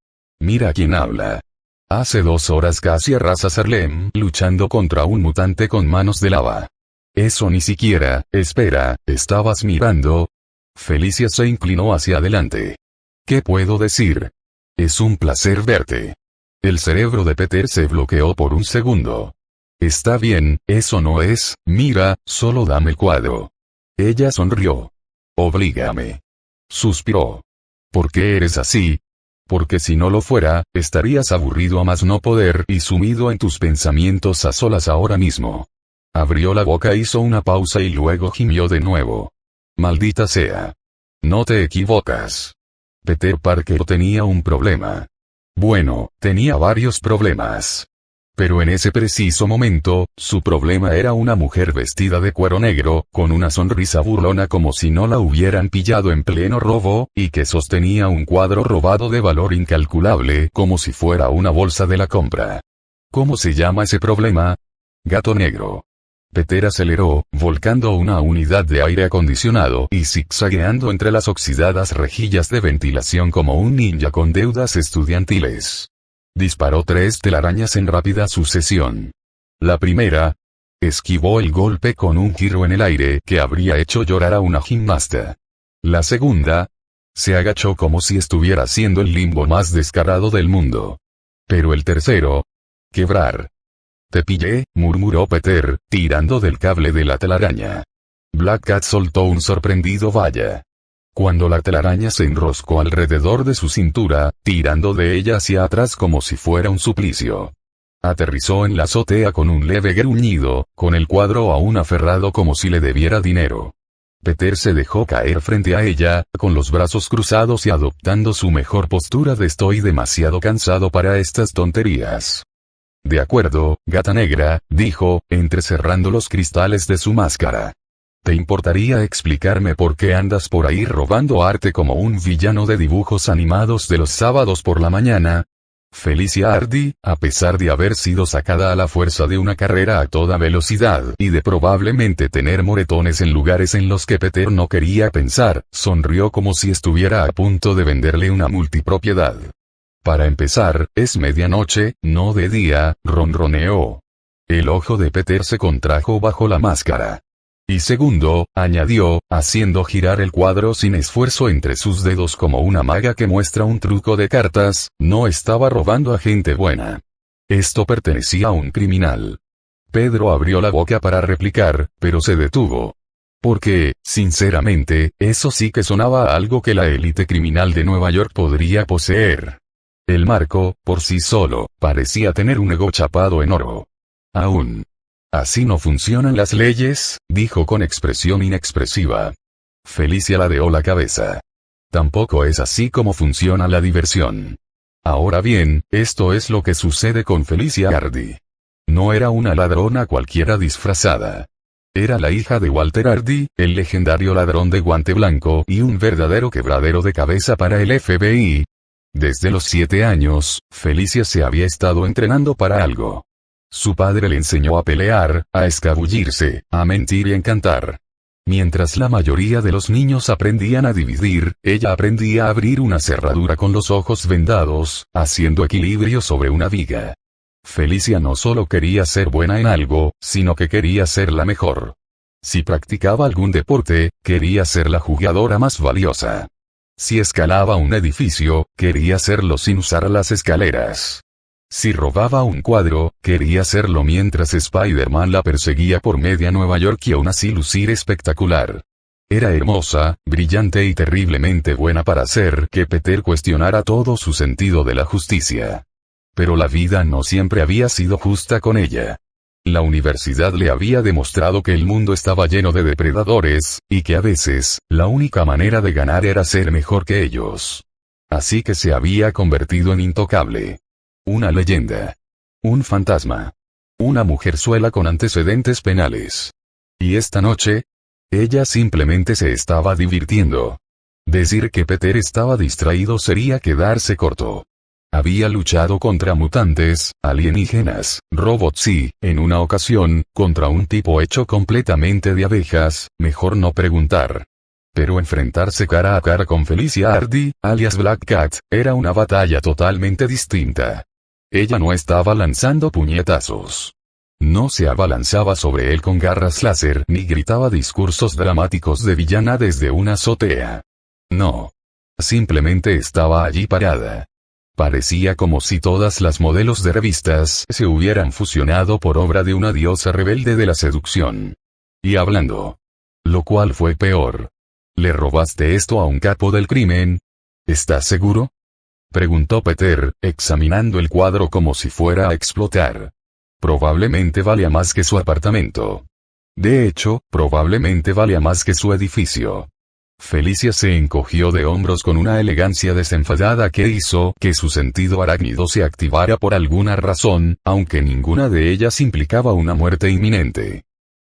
Mira quién habla. Hace 2 horas casi arrasas Harlem luchando contra un mutante con manos de lava. Eso ni siquiera, espera, ¿estabas mirando? Felicia se inclinó hacia adelante. ¿Qué puedo decir? Es un placer verte. El cerebro de Peter se bloqueó por un segundo. Está bien, eso no es, mira, solo dame el cuadro. Ella sonrió. Oblígame. Suspiró. ¿Por qué eres así? Porque si no lo fuera, estarías aburrido a más no poder y sumido en tus pensamientos a solas ahora mismo. Abrió la boca, hizo una pausa y luego gimió de nuevo. Maldita sea. No te equivocas. Peter Parker tenía un problema. Bueno, tenía varios problemas. Pero en ese preciso momento, su problema era una mujer vestida de cuero negro, con una sonrisa burlona como si no la hubieran pillado en pleno robo, y que sostenía un cuadro robado de valor incalculable como si fuera una bolsa de la compra. ¿Cómo se llama ese problema? Gato Negro. Peter aceleró, volcando una unidad de aire acondicionado y zigzagueando entre las oxidadas rejillas de ventilación como un ninja con deudas estudiantiles. Disparó 3 telarañas en rápida sucesión. La primera, esquivó el golpe con un giro en el aire que habría hecho llorar a una gimnasta. La segunda, se agachó como si estuviera haciendo el limbo más descarado del mundo. Pero el tercero, quebrar. Te pillé, murmuró Peter, tirando del cable de la telaraña. Black Cat soltó un sorprendido vaya. Cuando la telaraña se enroscó alrededor de su cintura, tirando de ella hacia atrás como si fuera un suplicio. Aterrizó en la azotea con un leve gruñido, con el cuadro aún aferrado como si le debiera dinero. Peter se dejó caer frente a ella, con los brazos cruzados y adoptando su mejor postura de estoy demasiado cansado para estas tonterías. De acuerdo, gata negra, dijo, entrecerrando los cristales de su máscara. ¿Te importaría explicarme por qué andas por ahí robando arte como un villano de dibujos animados de los sábados por la mañana? Felicia Hardy, a pesar de haber sido sacada a la fuerza de una carrera a toda velocidad y de probablemente tener moretones en lugares en los que Peter no quería pensar, sonrió como si estuviera a punto de venderle una multipropiedad. Para empezar, es medianoche, no de día, ronroneó. El ojo de Peter se contrajo bajo la máscara. Y segundo, añadió, haciendo girar el cuadro sin esfuerzo entre sus dedos como una maga que muestra un truco de cartas, no estaba robando a gente buena. Esto pertenecía a un criminal. Pedro abrió la boca para replicar, pero se detuvo. Porque, sinceramente, eso sí que sonaba a algo que la élite criminal de Nueva York podría poseer. El marco, por sí solo, parecía tener un ego chapado en oro. Aún. Así no funcionan las leyes, dijo con expresión inexpresiva. Felicia ladeó la cabeza. Tampoco es así como funciona la diversión. Ahora bien, esto es lo que sucede con Felicia Hardy. No era una ladrona cualquiera disfrazada. Era la hija de Walter Hardy, el legendario ladrón de guante blanco y un verdadero quebradero de cabeza para el FBI. Desde los 7 años, Felicia se había estado entrenando para algo. Su padre le enseñó a pelear, a escabullirse, a mentir y a encantar. Mientras la mayoría de los niños aprendían a dividir, ella aprendía a abrir una cerradura con los ojos vendados, haciendo equilibrio sobre una viga. Felicia no solo quería ser buena en algo, sino que quería ser la mejor. Si practicaba algún deporte, quería ser la jugadora más valiosa. Si escalaba un edificio, quería hacerlo sin usar las escaleras. Si robaba un cuadro, quería hacerlo mientras Spider-Man la perseguía por media Nueva York y aún así lucir espectacular. Era hermosa, brillante y terriblemente buena para hacer que Peter cuestionara todo su sentido de la justicia. Pero la vida no siempre había sido justa con ella. La universidad le había demostrado que el mundo estaba lleno de depredadores, y que a veces, la única manera de ganar era ser mejor que ellos. Así que se había convertido en intocable. Una leyenda. Un fantasma. Una mujerzuela con antecedentes penales. Y esta noche, ella simplemente se estaba divirtiendo. Decir que Peter estaba distraído sería quedarse corto. Había luchado contra mutantes, alienígenas, robots y, en una ocasión, contra un tipo hecho completamente de abejas, mejor no preguntar. Pero enfrentarse cara a cara con Felicia Hardy, alias Black Cat, era una batalla totalmente distinta. Ella no estaba lanzando puñetazos. No se abalanzaba sobre él con garras láser ni gritaba discursos dramáticos de villana desde una azotea. No. Simplemente estaba allí parada. Parecía como si todas las modelos de revistas se hubieran fusionado por obra de una diosa rebelde de la seducción. Y hablando. Lo cual fue peor. ¿Le robaste esto a un capo del crimen? ¿Estás seguro? Preguntó Peter, examinando el cuadro como si fuera a explotar. Probablemente valía más que su apartamento. De hecho, probablemente valía más que su edificio. Felicia se encogió de hombros con una elegancia desenfadada que hizo que su sentido arácnido se activara por alguna razón, aunque ninguna de ellas implicaba una muerte inminente.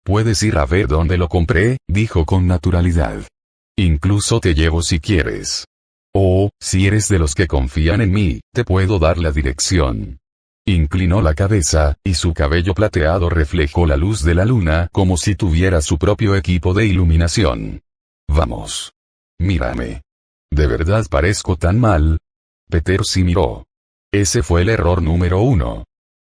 Puedes ir a ver dónde lo compré, dijo con naturalidad. Incluso te llevo si quieres. O, si eres de los que confían en mí, te puedo dar la dirección. Inclinó la cabeza, y su cabello plateado reflejó la luz de la luna como si tuviera su propio equipo de iluminación. Vamos. Mírame. ¿De verdad parezco tan mal? Peter sí miró. Ese fue el error número 1.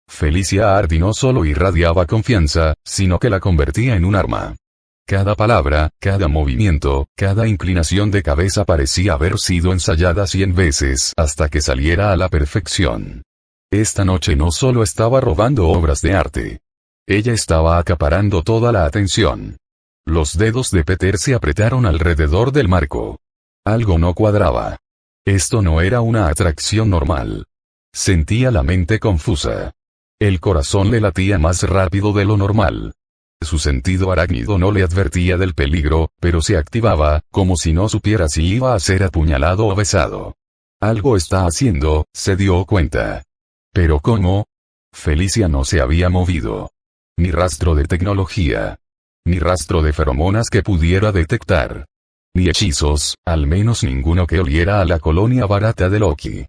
Felicia Hardy no solo irradiaba confianza, sino que la convertía en un arma. Cada palabra, cada movimiento, cada inclinación de cabeza parecía haber sido ensayada 100 veces hasta que saliera a la perfección. Esta noche no solo estaba robando obras de arte. Ella estaba acaparando toda la atención. Los dedos de Peter se apretaron alrededor del marco. Algo no cuadraba. Esto no era una atracción normal. Sentía la mente confusa. El corazón le latía más rápido de lo normal. Su sentido arácnido no le advertía del peligro, pero se activaba, como si no supiera si iba a ser apuñalado o besado. Algo está haciendo, se dio cuenta. ¿Pero cómo? Felicia no se había movido. Ni rastro de tecnología. Ni rastro de feromonas que pudiera detectar. Ni hechizos, al menos ninguno que oliera a la colonia barata de Loki.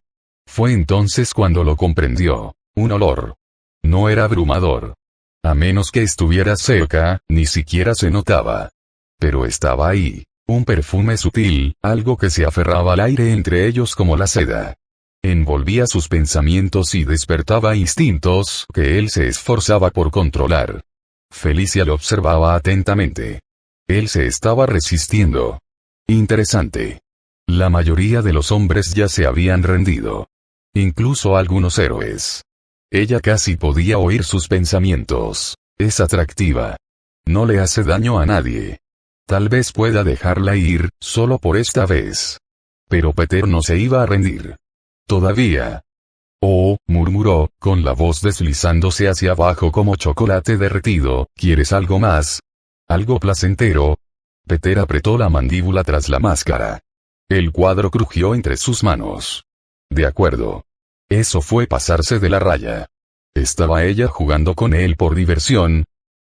Fue entonces cuando lo comprendió. Un olor. No era abrumador. A menos que estuviera cerca, ni siquiera se notaba. Pero estaba ahí. Un perfume sutil, algo que se aferraba al aire entre ellos como la seda. Envolvía sus pensamientos y despertaba instintos que él se esforzaba por controlar. Felicia lo observaba atentamente. Él se estaba resistiendo. Interesante. La mayoría de los hombres ya se habían rendido. Incluso algunos héroes. Ella casi podía oír sus pensamientos. Es atractiva. No le hace daño a nadie. Tal vez pueda dejarla ir, solo por esta vez. Pero Peter no se iba a rendir. Todavía. Oh, murmuró, con la voz deslizándose hacia abajo como chocolate derretido, ¿quieres algo más? ¿Algo placentero? Peter apretó la mandíbula tras la máscara. El cuadro crujió entre sus manos. De acuerdo. Eso fue pasarse de la raya. ¿Estaba ella jugando con él por diversión?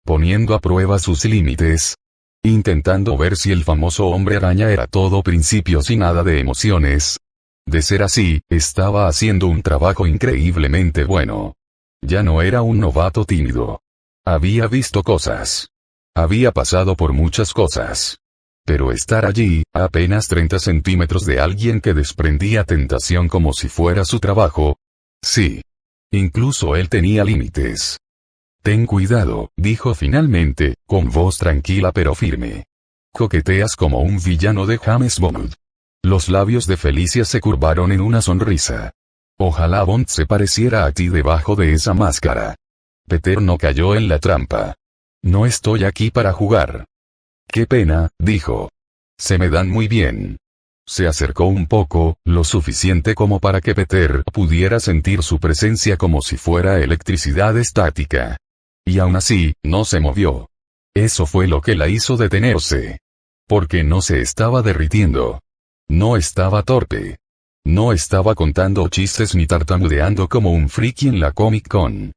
¿Poniendo a prueba sus límites? ¿Intentando ver si el famoso hombre araña era todo principios y nada de emociones? De ser así, estaba haciendo un trabajo increíblemente bueno. Ya no era un novato tímido. Había visto cosas. Había pasado por muchas cosas. Pero estar allí, a apenas 30 centímetros de alguien que desprendía tentación como si fuera su trabajo. Sí. Incluso él tenía límites. Ten cuidado, dijo finalmente, con voz tranquila pero firme. Coqueteas como un villano de James Bond. Los labios de Felicia se curvaron en una sonrisa. Ojalá Bond se pareciera a ti debajo de esa máscara. Peter no cayó en la trampa. No estoy aquí para jugar. Qué pena, dijo. Se me dan muy bien. Se acercó un poco, lo suficiente como para que Peter pudiera sentir su presencia como si fuera electricidad estática. Y aún así, no se movió. Eso fue lo que la hizo detenerse. Porque no se estaba derritiendo. No estaba torpe. No estaba contando chistes ni tartamudeando como un friki en la Comic Con.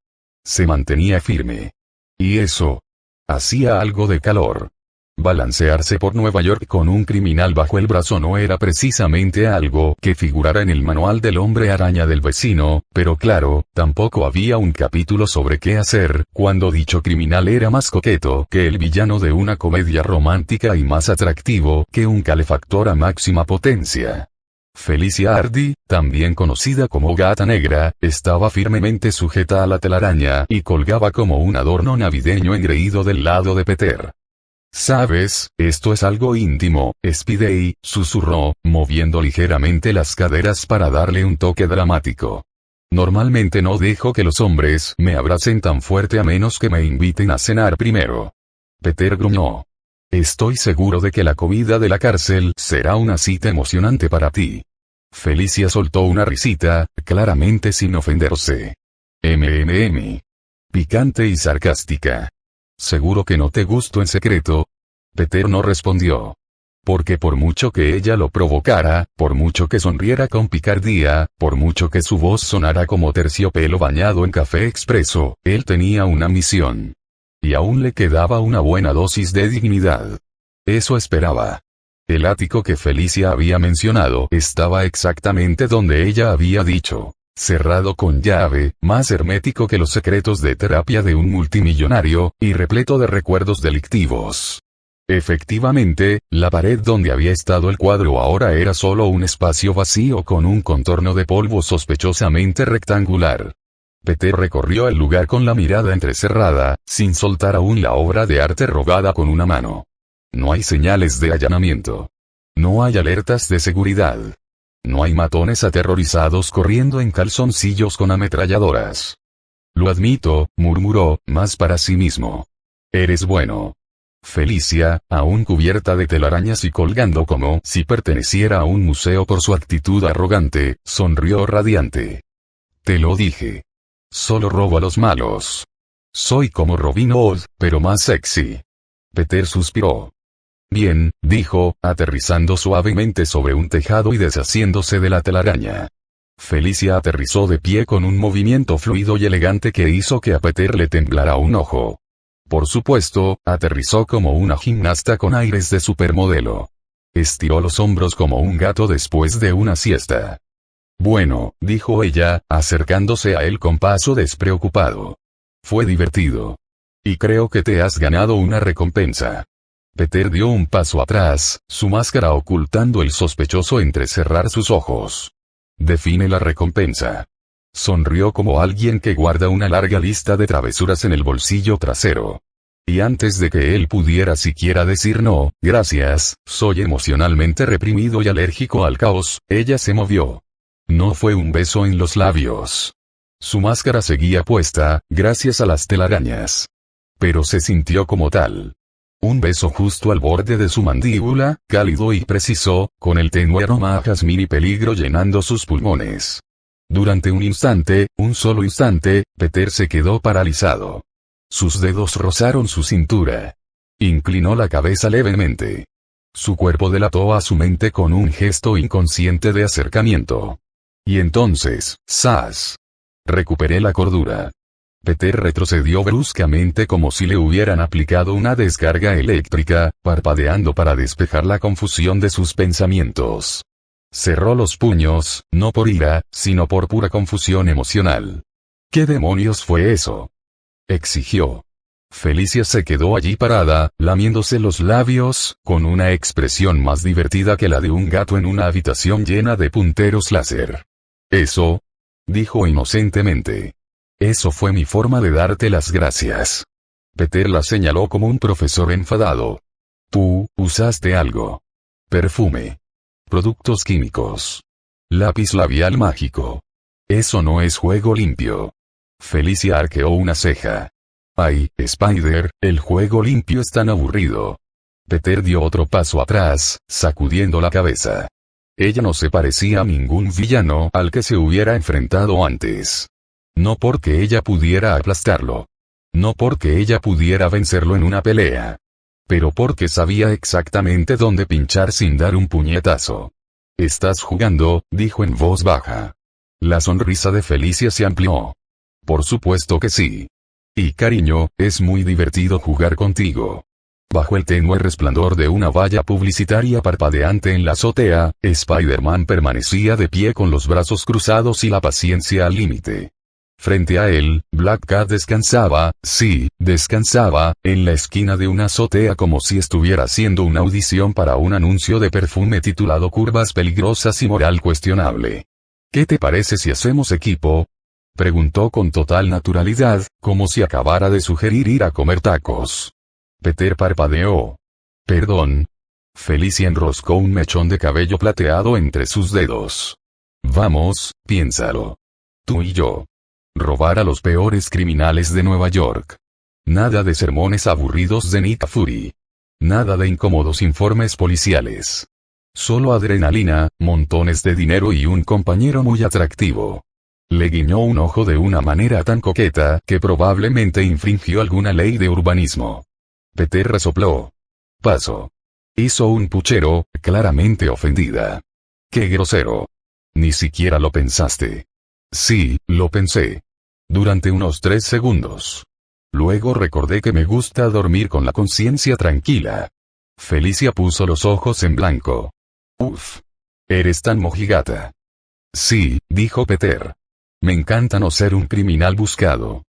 Se mantenía firme. Y eso. Hacía algo de calor. Balancearse por Nueva York con un criminal bajo el brazo no era precisamente algo que figurara en el manual del hombre araña del vecino, pero claro, tampoco había un capítulo sobre qué hacer cuando dicho criminal era más coqueto que el villano de una comedia romántica y más atractivo que un calefactor a máxima potencia. Felicia Hardy, también conocida como Gata Negra, estaba firmemente sujeta a la telaraña y colgaba como un adorno navideño engreído del lado de Peter. «Sabes, esto es algo íntimo», Spidey susurró, moviendo ligeramente las caderas para darle un toque dramático. «Normalmente no dejo que los hombres me abracen tan fuerte a menos que me inviten a cenar primero». Peter gruñó. «Estoy seguro de que la comida de la cárcel será una cita emocionante para ti». Felicia soltó una risita, claramente sin ofenderse. Picante y sarcástica. «¿Seguro que no te gusto en secreto?» Peter no respondió. Porque por mucho que ella lo provocara, por mucho que sonriera con picardía, por mucho que su voz sonara como terciopelo bañado en café expreso, él tenía una misión. Y aún le quedaba una buena dosis de dignidad. Eso esperaba. El ático que Felicia había mencionado estaba exactamente donde ella había dicho. Cerrado con llave, más hermético que los secretos de terapia de un multimillonario, y repleto de recuerdos delictivos. Efectivamente, la pared donde había estado el cuadro ahora era solo un espacio vacío con un contorno de polvo sospechosamente rectangular. Peter recorrió el lugar con la mirada entrecerrada, sin soltar aún la obra de arte robada con una mano. No hay señales de allanamiento. No hay alertas de seguridad. No hay matones aterrorizados corriendo en calzoncillos con ametralladoras. Lo admito, murmuró, más para sí mismo. Eres bueno. Felicia, aún cubierta de telarañas y colgando como si perteneciera a un museo por su actitud arrogante, sonrió radiante. Te lo dije. Solo robo a los malos. Soy como Robin Hood, pero más sexy. Peter suspiró. Bien, dijo, aterrizando suavemente sobre un tejado y deshaciéndose de la telaraña. Felicia aterrizó de pie con un movimiento fluido y elegante que hizo que a Peter le temblara un ojo. Por supuesto, aterrizó como una gimnasta con aires de supermodelo. Estiró los hombros como un gato después de una siesta. Bueno, dijo ella, acercándose a él con paso despreocupado. Fue divertido. Y creo que te has ganado una recompensa. Peter dio un paso atrás, su máscara ocultando el sospechoso entrecerrar sus ojos. Define la recompensa. Sonrió como alguien que guarda una larga lista de travesuras en el bolsillo trasero. Y antes de que él pudiera siquiera decir no, gracias, soy emocionalmente reprimido y alérgico al caos, ella se movió. No fue un beso en los labios. Su máscara seguía puesta, gracias a las telarañas. Pero se sintió como tal. Un beso justo al borde de su mandíbula, cálido y preciso, con el tenue aroma a jazmín y peligro llenando sus pulmones. Durante un instante, un solo instante, Peter se quedó paralizado. Sus dedos rozaron su cintura. Inclinó la cabeza levemente. Su cuerpo delató a su mente con un gesto inconsciente de acercamiento. Y entonces, ¡zas! Recuperé la cordura. Peter retrocedió bruscamente como si le hubieran aplicado una descarga eléctrica, parpadeando para despejar la confusión de sus pensamientos. Cerró los puños, no por ira, sino por pura confusión emocional. ¿Qué demonios fue eso?, exigió. Felicia se quedó allí parada, lamiéndose los labios, con una expresión más divertida que la de un gato en una habitación llena de punteros láser. «Eso», dijo inocentemente. «Eso fue mi forma de darte las gracias». Peter la señaló como un profesor enfadado. «Tú, usaste algo. Perfume. Productos químicos. Lápiz labial mágico. Eso no es juego limpio». Felicia arqueó una ceja. «Ay, Spider, el juego limpio es tan aburrido». Peter dio otro paso atrás, sacudiendo la cabeza. Ella no se parecía a ningún villano al que se hubiera enfrentado antes. No porque ella pudiera aplastarlo. No porque ella pudiera vencerlo en una pelea. Pero porque sabía exactamente dónde pinchar sin dar un puñetazo. «Estás jugando», dijo en voz baja. La sonrisa de Felicia se amplió. «Por supuesto que sí. Y cariño, es muy divertido jugar contigo». Bajo el tenue resplandor de una valla publicitaria parpadeante en la azotea, Spider-Man permanecía de pie con los brazos cruzados y la paciencia al límite. Frente a él, Black Cat descansaba, sí, descansaba, en la esquina de una azotea como si estuviera haciendo una audición para un anuncio de perfume titulado Curvas peligrosas y moral cuestionable. «¿Qué te parece si hacemos equipo?», preguntó con total naturalidad, como si acabara de sugerir ir a comer tacos. Peter parpadeó. «Perdón». Felicia enroscó un mechón de cabello plateado entre sus dedos. «Vamos, piénsalo. Tú y yo. Robar a los peores criminales de Nueva York. Nada de sermones aburridos de Nick Fury. Nada de incómodos informes policiales. Solo adrenalina, montones de dinero y un compañero muy atractivo». Le guiñó un ojo de una manera tan coqueta que probablemente infringió alguna ley de urbanismo. Peter resopló. «Paso». Hizo un puchero, claramente ofendida. «¡Qué grosero! Ni siquiera lo pensaste». «Sí, lo pensé. Durante unos 3 segundos. Luego recordé que me gusta dormir con la conciencia tranquila». Felicia puso los ojos en blanco. «Uf. Eres tan mojigata». «Sí», dijo Peter. «Me encanta no ser un criminal buscado».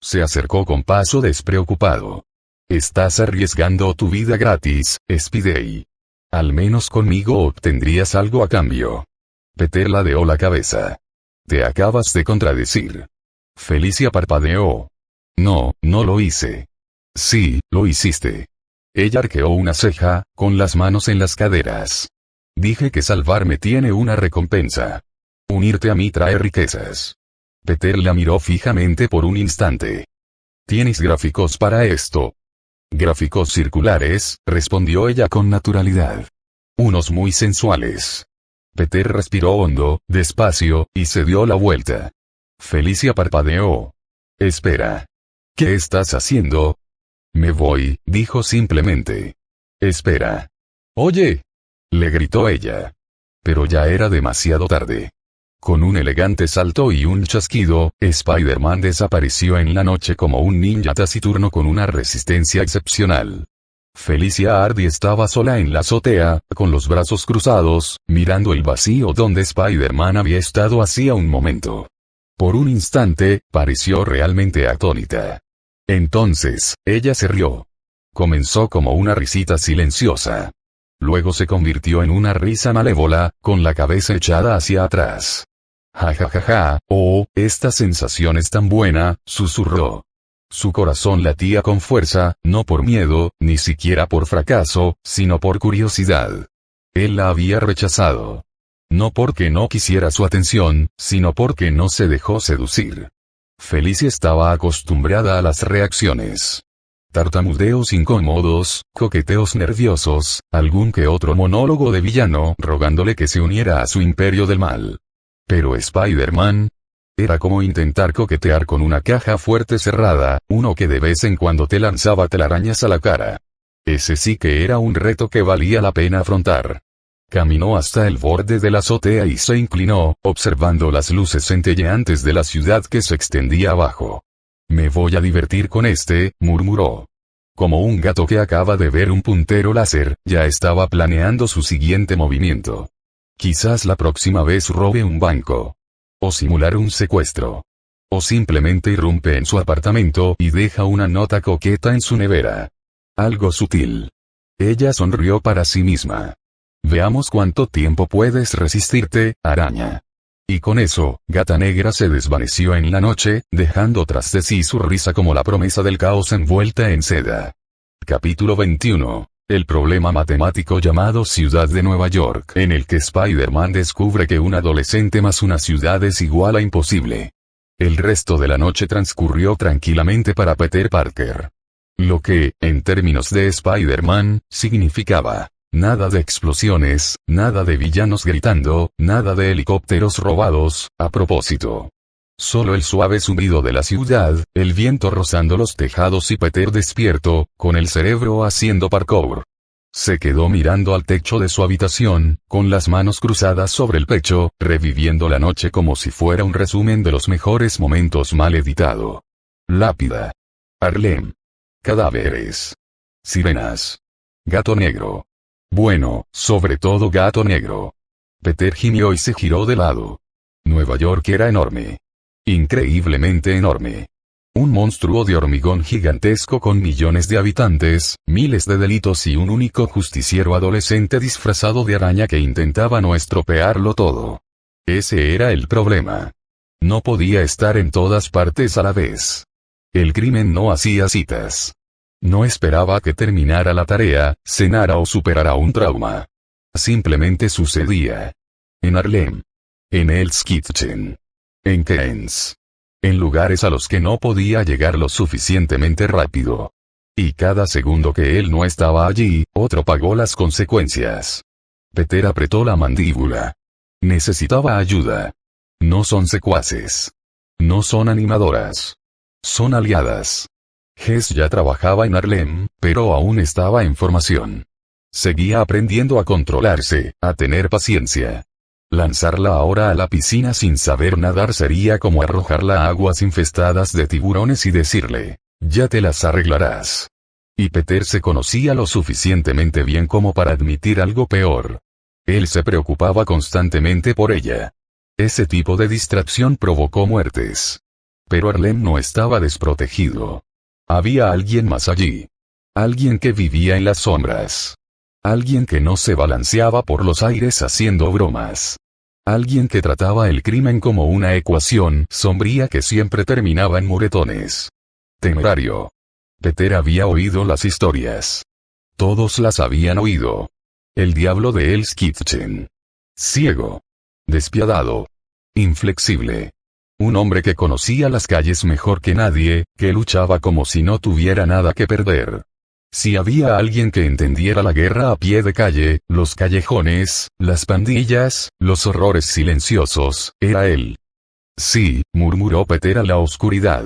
Se acercó con paso despreocupado. «Estás arriesgando tu vida gratis, Spidey. Al menos conmigo obtendrías algo a cambio». Peter ladeó la cabeza. «Te acabas de contradecir». Felicia parpadeó. «No, no lo hice». «Sí, lo hiciste». Ella arqueó una ceja, con las manos en las caderas. «Dije que salvarme tiene una recompensa. Unirte a mí trae riquezas». Peter la miró fijamente por un instante. «¿Tienes gráficos para esto?» «Gráficos circulares», respondió ella con naturalidad. «Unos muy sensuales». Peter respiró hondo, despacio, y se dio la vuelta. Felicia parpadeó. «Espera. ¿Qué estás haciendo?» «Me voy», dijo simplemente. «Espera». «Oye», le gritó ella. Pero ya era demasiado tarde. Con un elegante salto y un chasquido, Spider-Man desapareció en la noche como un ninja taciturno con una resistencia excepcional. Felicia Hardy estaba sola en la azotea, con los brazos cruzados, mirando el vacío donde Spider-Man había estado hacía un momento. Por un instante, pareció realmente atónita. Entonces, ella se rió. Comenzó como una risita silenciosa. Luego se convirtió en una risa malévola, con la cabeza echada hacia atrás. «Ja ja ja ja, oh, esta sensación es tan buena», susurró. Su corazón latía con fuerza, no por miedo, ni siquiera por fracaso, sino por curiosidad. Él la había rechazado. No porque no quisiera su atención, sino porque no se dejó seducir. Felicia estaba acostumbrada a las reacciones. Tartamudeos incómodos, coqueteos nerviosos, algún que otro monólogo de villano rogándole que se uniera a su imperio del mal. Pero Spider-Man era como intentar coquetear con una caja fuerte cerrada, uno que de vez en cuando te lanzaba telarañas a la cara. Ese sí que era un reto que valía la pena afrontar. Caminó hasta el borde de la azotea y se inclinó, observando las luces centelleantes de la ciudad que se extendía abajo. Me voy a divertir con murmuró. Como un gato que acaba de ver un puntero láser, ya estaba planeando su siguiente movimiento. Quizás la próxima vez robe un banco. O simular un secuestro. O simplemente irrumpe en su apartamento y deja una nota coqueta en su nevera. Algo sutil. Ella sonrió para sí misma. Veamos cuánto tiempo puedes resistirte, araña. Y con eso, Gata Negra se desvaneció en la noche, dejando tras de sí su risa como la promesa del caos envuelta en seda. Capítulo 21. El problema matemático llamado Ciudad de Nueva York, en el que Spider-Man descubre que un adolescente más una ciudad es igual a imposible. El resto de la noche transcurrió tranquilamente para Peter Parker. Lo que, en términos de Spider-Man, significaba nada de explosiones, nada de villanos gritando, nada de helicópteros robados, a propósito. Solo el suave zumbido de la ciudad, el viento rozando los tejados y Peter despierto, con el cerebro haciendo parkour. Se quedó mirando al techo de su habitación, con las manos cruzadas sobre el pecho, reviviendo la noche como si fuera un resumen de los mejores momentos mal editado. Lápida. Harlem. Cadáveres. Sirenas. Gato negro. Bueno, sobre todo gato negro. Peter gimió y se giró de lado. Nueva York era enorme. Increíblemente enorme. Un monstruo de hormigón gigantesco con millones de habitantes, miles de delitos y un único justiciero adolescente disfrazado de araña que intentaba no estropearlo todo. Ese era el problema. No podía estar en todas partes a la vez. El crimen no hacía citas. No esperaba que terminara la tarea, cenara o superara un trauma. Simplemente sucedía. En Harlem. En Hell's Kitchen. En Queens. En lugares a los que no podía llegar lo suficientemente rápido. Y cada segundo que él no estaba allí, otro pagó las consecuencias. Peter apretó la mandíbula. Necesitaba ayuda. No son secuaces. No son animadoras. Son aliadas. Jess ya trabajaba en Harlem, pero aún estaba en formación. Seguía aprendiendo a controlarse, a tener paciencia. Lanzarla ahora a la piscina sin saber nadar sería como arrojarla a aguas infestadas de tiburones y decirle, ya te las arreglarás. Y Peter se conocía lo suficientemente bien como para admitir algo peor. Él se preocupaba constantemente por ella. Ese tipo de distracción provocó muertes. Pero Harlem no estaba desprotegido. Había alguien más allí. Alguien que vivía en las sombras. Alguien que no se balanceaba por los aires haciendo bromas. Alguien que trataba el crimen como una ecuación sombría que siempre terminaba en moretones. Temerario. Peter había oído las historias. Todos las habían oído. El diablo de Hell's Kitchen. Ciego. Despiadado. Inflexible. Un hombre que conocía las calles mejor que nadie, que luchaba como si no tuviera nada que perder. Si había alguien que entendiera la guerra a pie de calle, los callejones, las pandillas, los horrores silenciosos, era él. Sí, murmuró Peter a la oscuridad.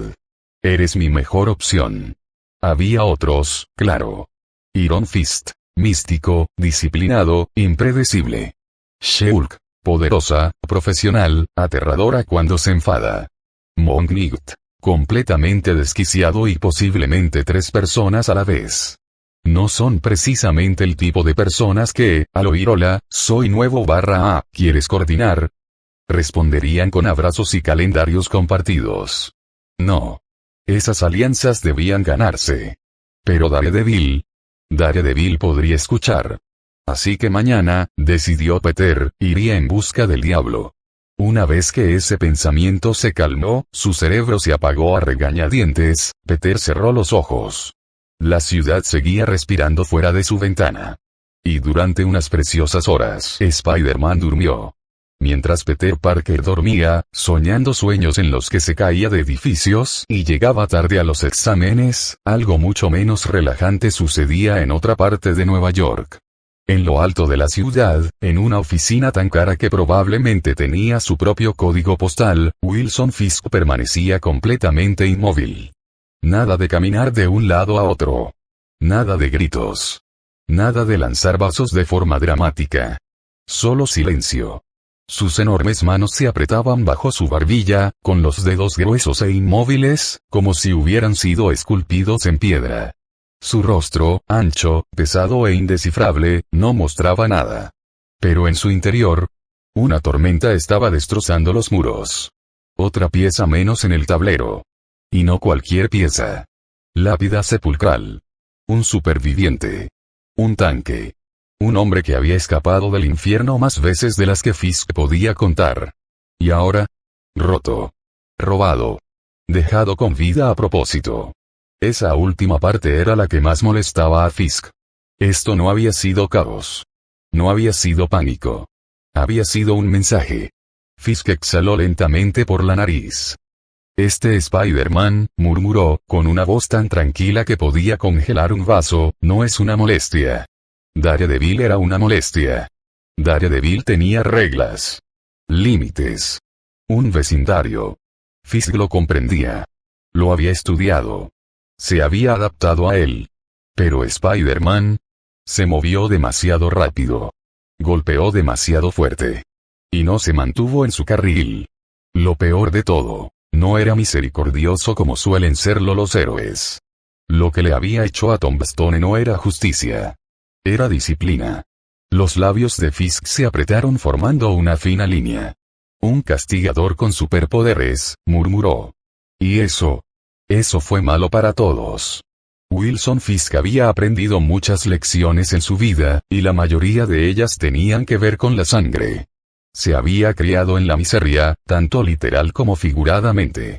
Eres mi mejor opción. Había otros, claro. Iron Fist, místico, disciplinado, impredecible. She-Hulk, poderosa, profesional, aterradora cuando se enfada. Moon Knight, completamente desquiciado y posiblemente 3 personas a la vez. No son precisamente el tipo de personas que, al oír hola, soy nuevo /A, ¿quieres coordinar? Responderían con abrazos y calendarios compartidos. No. Esas alianzas debían ganarse. Pero Daredevil podría escuchar. Así que mañana, decidió Peter, iría en busca del diablo. Una vez que ese pensamiento se calmó, su cerebro se apagó a regañadientes. Peter cerró los ojos. La ciudad seguía respirando fuera de su ventana. Y durante unas preciosas horas, Spider-Man durmió. Mientras Peter Parker dormía, soñando sueños en los que se caía de edificios y llegaba tarde a los exámenes, algo mucho menos relajante sucedía en otra parte de Nueva York. En lo alto de la ciudad, en una oficina tan cara que probablemente tenía su propio código postal, Wilson Fisk permanecía completamente inmóvil. Nada de caminar de un lado a otro. Nada de gritos. Nada de lanzar vasos de forma dramática. Solo silencio. Sus enormes manos se apretaban bajo su barbilla, con los dedos gruesos e inmóviles, como si hubieran sido esculpidos en piedra. Su rostro, ancho, pesado e indescifrable, no mostraba nada. Pero en su interior, una tormenta estaba destrozando los muros. Otra pieza menos en el tablero. Y no cualquier pieza. Lápida sepulcral. Un superviviente. Un tanque. Un hombre que había escapado del infierno más veces de las que Fisk podía contar. Y ahora, roto. Robado. Dejado con vida a propósito. Esa última parte era la que más molestaba a Fisk. Esto no había sido caos. No había sido pánico. Había sido un mensaje. Fisk exhaló lentamente por la nariz. Este Spider-Man, murmuró, con una voz tan tranquila que podía congelar un vaso, no es una molestia. Daredevil era una molestia. Daredevil tenía reglas. Límites. Un vecindario. Fisk lo comprendía. Lo había estudiado. Se había adaptado a él. Pero Spider-Man se movió demasiado rápido. Golpeó demasiado fuerte. Y no se mantuvo en su carril. Lo peor de todo, no era misericordioso como suelen serlo los héroes. Lo que le había hecho a Tombstone no era justicia. Era disciplina. Los labios de Fisk se apretaron formando una fina línea. Un castigador con superpoderes, murmuró. Y eso fue malo para todos. Wilson Fisk había aprendido muchas lecciones en su vida, y la mayoría de ellas tenían que ver con la sangre. Se había criado en la miseria, tanto literal como figuradamente.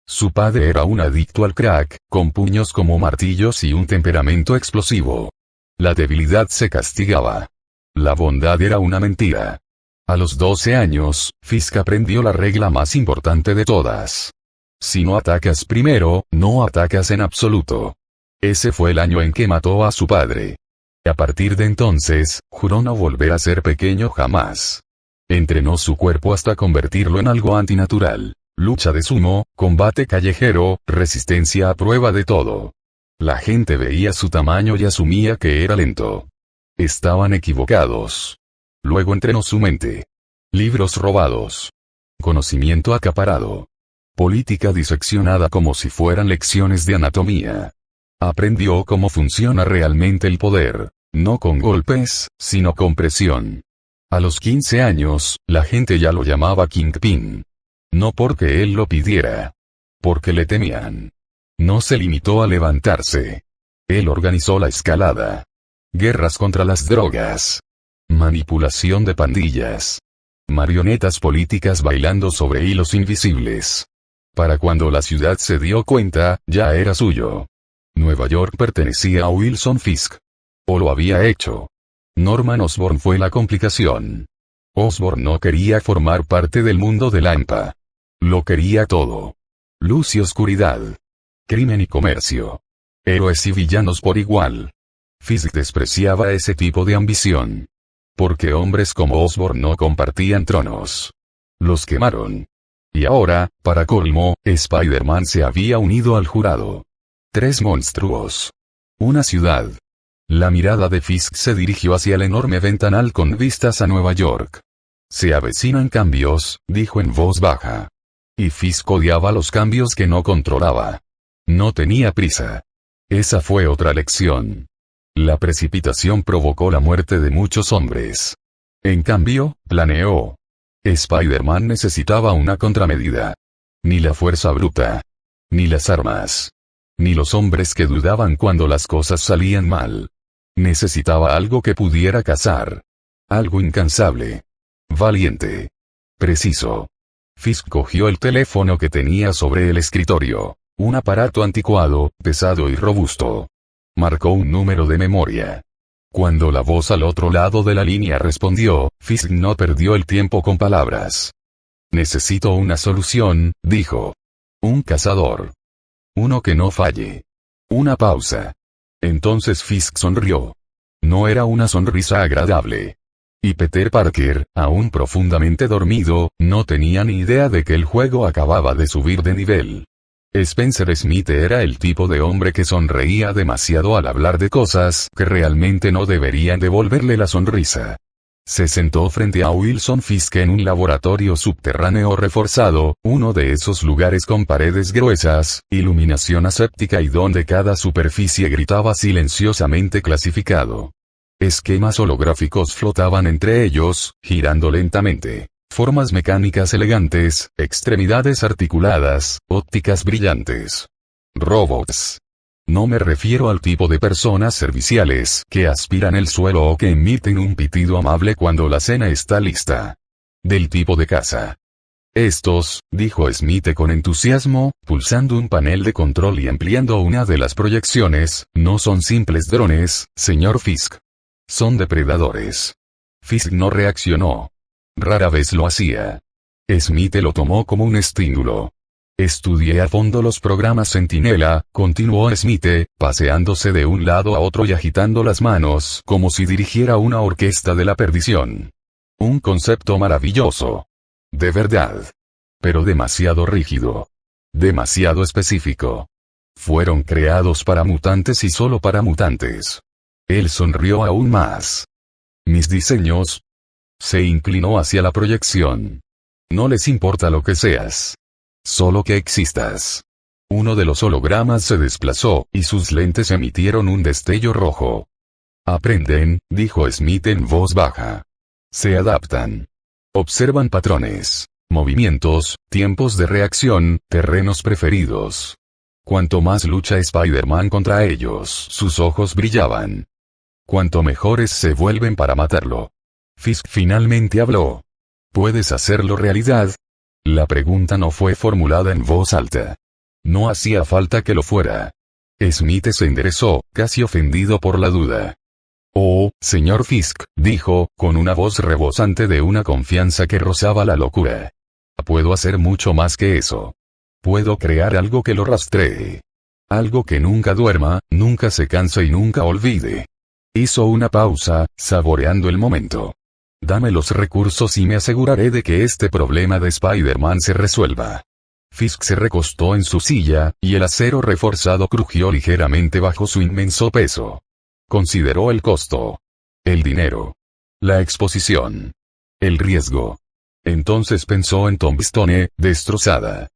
Su padre era un adicto al crack, con puños como martillos y un temperamento explosivo. La debilidad se castigaba. La bondad era una mentira. A los 12 años, Fisk aprendió la regla más importante de todas. Si no atacas primero, no atacas en absoluto. Ese fue el año en que mató a su padre. A partir de entonces, juró no volver a ser pequeño jamás. Entrenó su cuerpo hasta convertirlo en algo antinatural. Lucha de sumo, combate callejero, resistencia a prueba de todo. La gente veía su tamaño y asumía que era lento. Estaban equivocados. Luego entrenó su mente. Libros robados. Conocimiento acaparado. Política diseccionada como si fueran lecciones de anatomía. Aprendió cómo funciona realmente el poder, no con golpes, sino con presión. A los 15 años, la gente ya lo llamaba Kingpin. No porque él lo pidiera. Porque le temían. No se limitó a levantarse. Él organizó la escalada. Guerras contra las drogas. Manipulación de pandillas. Marionetas políticas bailando sobre hilos invisibles. Para cuando la ciudad se dio cuenta, ya era suyo. Nueva York pertenecía a Wilson Fisk. O lo había hecho. Norman Osborn fue la complicación. Osborn no quería formar parte del mundo de Lampa. Lo quería todo. Luz y oscuridad. Crimen y comercio. Héroes y villanos por igual. Fisk despreciaba ese tipo de ambición. Porque hombres como Osborn no compartían tronos. Los quemaron. Y ahora, para colmo, Spider-Man se había unido al jurado. 3 monstruos. Una ciudad. La mirada de Fisk se dirigió hacia el enorme ventanal con vistas a Nueva York. Se avecinan cambios, dijo en voz baja. Y Fisk odiaba los cambios que no controlaba. No tenía prisa. Esa fue otra lección. La precipitación provocó la muerte de muchos hombres. En cambio, planeó. Spider-Man necesitaba una contramedida. Ni la fuerza bruta. Ni las armas. Ni los hombres que dudaban cuando las cosas salían mal. Necesitaba algo que pudiera cazar. Algo incansable. Valiente. Preciso. Fisk cogió el teléfono que tenía sobre el escritorio. Un aparato anticuado, pesado y robusto. Marcó un número de memoria. Cuando la voz al otro lado de la línea respondió, Fisk no perdió el tiempo con palabras. Necesito una solución, dijo. Un cazador. Uno que no falle. Una pausa. Entonces Fisk sonrió. No era una sonrisa agradable. Y Peter Parker, aún profundamente dormido, no tenía ni idea de que el juego acababa de subir de nivel. Spencer Smith era el tipo de hombre que sonreía demasiado al hablar de cosas que realmente no deberían devolverle la sonrisa. Se sentó frente a Wilson Fisk en un laboratorio subterráneo reforzado, uno de esos lugares con paredes gruesas, iluminación aséptica y donde cada superficie gritaba silenciosamente clasificado. Esquemas holográficos flotaban entre ellos, girando lentamente. Formas mecánicas elegantes, extremidades articuladas, ópticas brillantes. Robots. No me refiero al tipo de personas serviciales que aspiran el suelo o que emiten un pitido amable cuando la cena está lista. Del tipo de casa. Estos, dijo Smith con entusiasmo, pulsando un panel de control y ampliando una de las proyecciones, no son simples drones, señor Fisk. Son depredadores. Fisk no reaccionó. Rara vez lo hacía. Smith lo tomó como un estímulo. Estudié a fondo los programas Centinela, continuó Smith, paseándose de un lado a otro y agitando las manos como si dirigiera una orquesta de la perdición. Un concepto maravilloso. De verdad. Pero demasiado rígido. Demasiado específico. Fueron creados para mutantes y solo para mutantes. Él sonrió aún más. Mis diseños. Se inclinó hacia la proyección. No les importa lo que seas. Solo que existas. Uno de los hologramas se desplazó, y sus lentes emitieron un destello rojo. Aprenden, dijo Smith en voz baja. Se adaptan. Observan patrones, movimientos, tiempos de reacción, terrenos preferidos. Cuanto más lucha Spider-Man contra ellos, sus ojos brillaban. Cuanto mejores se vuelven para matarlo. Fisk finalmente habló. ¿Puedes hacerlo realidad? La pregunta no fue formulada en voz alta. No hacía falta que lo fuera. Smith se enderezó, casi ofendido por la duda. Oh, señor Fisk, dijo, con una voz rebosante de una confianza que rozaba la locura. Puedo hacer mucho más que eso. Puedo crear algo que lo rastree. Algo que nunca duerma, nunca se canse y nunca olvide. Hizo una pausa, saboreando el momento. Dame los recursos y me aseguraré de que este problema de Spider-Man se resuelva. Fisk se recostó en su silla, y el acero reforzado crujió ligeramente bajo su inmenso peso. Consideró el costo. El dinero. La exposición. El riesgo. Entonces pensó en Tombstone, destrozada.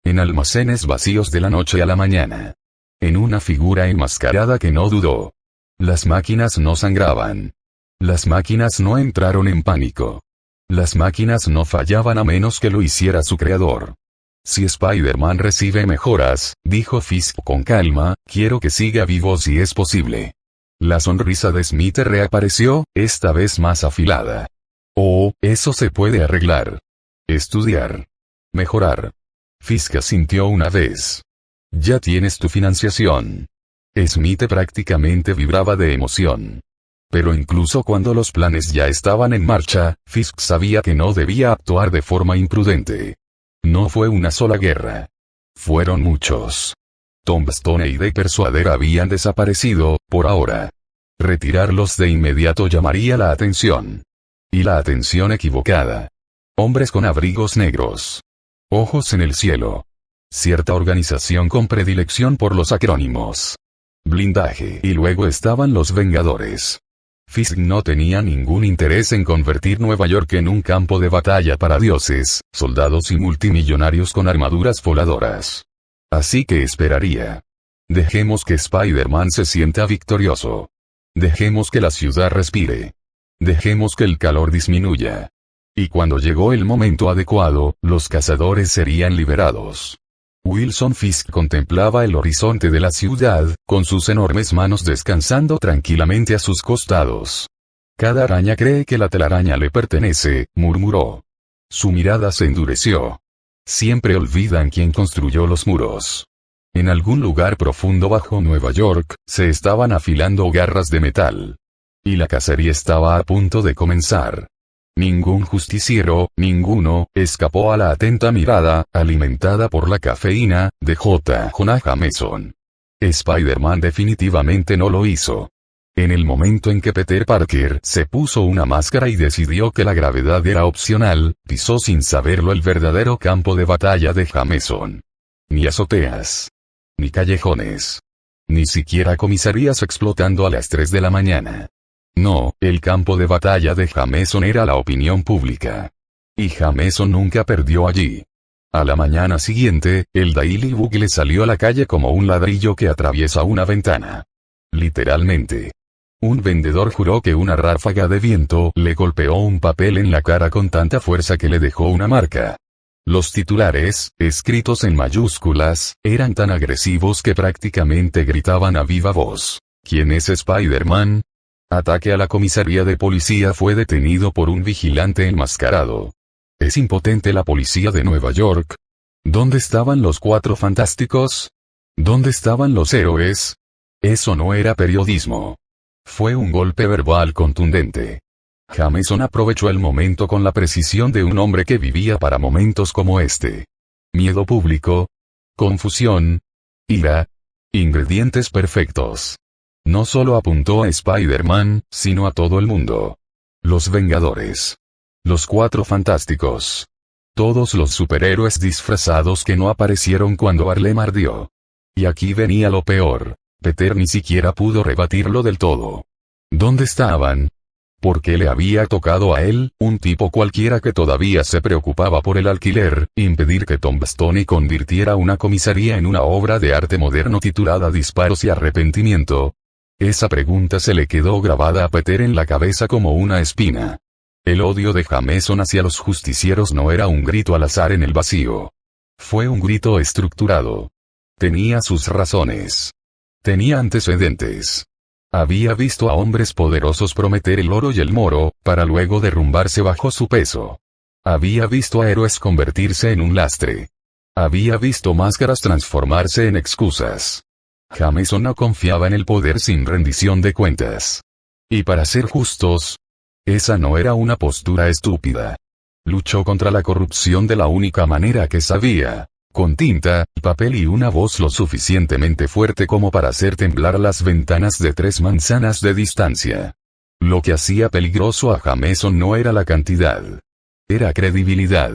En almacenes vacíos de la noche a la mañana. En una figura enmascarada que no dudó. Las máquinas no sangraban. Las máquinas no entraron en pánico. Las máquinas no fallaban a menos que lo hiciera su creador. Si Spider-Man recibe mejoras, dijo Fisk con calma, quiero que siga vivo si es posible. La sonrisa de Smith reapareció, esta vez más afilada. Oh, eso se puede arreglar. Estudiar. Mejorar. Fisk asintió una vez. Ya tienes tu financiación. Smith prácticamente vibraba de emoción. Pero incluso cuando los planes ya estaban en marcha, Fisk sabía que no debía actuar de forma imprudente. No fue una sola guerra. Fueron muchos. Tombstone y The Persuader habían desaparecido, por ahora. Retirarlos de inmediato llamaría la atención. Y la atención equivocada. Hombres con abrigos negros. Ojos en el cielo. Cierta organización con predilección por los acrónimos. Blindaje. Y luego estaban los Vengadores. Fisk no tenía ningún interés en convertir Nueva York en un campo de batalla para dioses, soldados y multimillonarios con armaduras voladoras. Así que esperaría. Dejemos que Spider-Man se sienta victorioso. Dejemos que la ciudad respire. Dejemos que el calor disminuya. Y cuando llegó el momento adecuado, los cazadores serían liberados. Wilson Fisk contemplaba el horizonte de la ciudad, con sus enormes manos descansando tranquilamente a sus costados. Cada araña cree que la telaraña le pertenece, murmuró. Su mirada se endureció. Siempre olvidan quién construyó los muros. En algún lugar profundo bajo Nueva York, se estaban afilando garras de metal. Y la cacería estaba a punto de comenzar. Ningún justiciero, ninguno, escapó a la atenta mirada, alimentada por la cafeína, de J. Jonah Jameson. Spider-Man definitivamente no lo hizo. En el momento en que Peter Parker se puso una máscara y decidió que la gravedad era opcional, pisó sin saberlo el verdadero campo de batalla de Jameson. Ni azoteas. Ni callejones. Ni siquiera comisarías explotando a las 3 de la mañana. No, el campo de batalla de Jameson era la opinión pública. Y Jameson nunca perdió allí. A la mañana siguiente, el Daily Bugle salió a la calle como un ladrillo que atraviesa una ventana. Literalmente. Un vendedor juró que una ráfaga de viento le golpeó un papel en la cara con tanta fuerza que le dejó una marca. Los titulares, escritos en mayúsculas, eran tan agresivos que prácticamente gritaban a viva voz: ¿Quién es Spider-Man? Ataque a la comisaría de policía fue detenido por un vigilante enmascarado. ¿Es impotente la policía de Nueva York? ¿Dónde estaban los Cuatro Fantásticos? ¿Dónde estaban los héroes? Eso no era periodismo. Fue un golpe verbal contundente. Jameson aprovechó el momento con la precisión de un hombre que vivía para momentos como este. Miedo público. Confusión. Ira. Ingredientes perfectos. No solo apuntó a Spider-Man, sino a todo el mundo. Los Vengadores. Los Cuatro Fantásticos. Todos los superhéroes disfrazados que no aparecieron cuando Harlem ardió. Y aquí venía lo peor. Peter ni siquiera pudo rebatirlo del todo. ¿Dónde estaban? ¿Por qué le había tocado a él, un tipo cualquiera que todavía se preocupaba por el alquiler, impedir que Tom Bastoni convirtiera una comisaría en una obra de arte moderno titulada Disparos y Arrepentimiento? Esa pregunta se le quedó grabada a Peter en la cabeza como una espina. El odio de Jameson hacia los justicieros no era un grito al azar en el vacío. Fue un grito estructurado. Tenía sus razones. Tenía antecedentes. Había visto a hombres poderosos prometer el oro y el moro, para luego derrumbarse bajo su peso. Había visto a héroes convertirse en un lastre. Había visto máscaras transformarse en excusas. Jameson no confiaba en el poder sin rendición de cuentas. Y para ser justos, esa no era una postura estúpida. Luchó contra la corrupción de la única manera que sabía, con tinta, papel y una voz lo suficientemente fuerte como para hacer temblar las ventanas de 3 manzanas de distancia. Lo que hacía peligroso a Jameson no era la cantidad. Era credibilidad.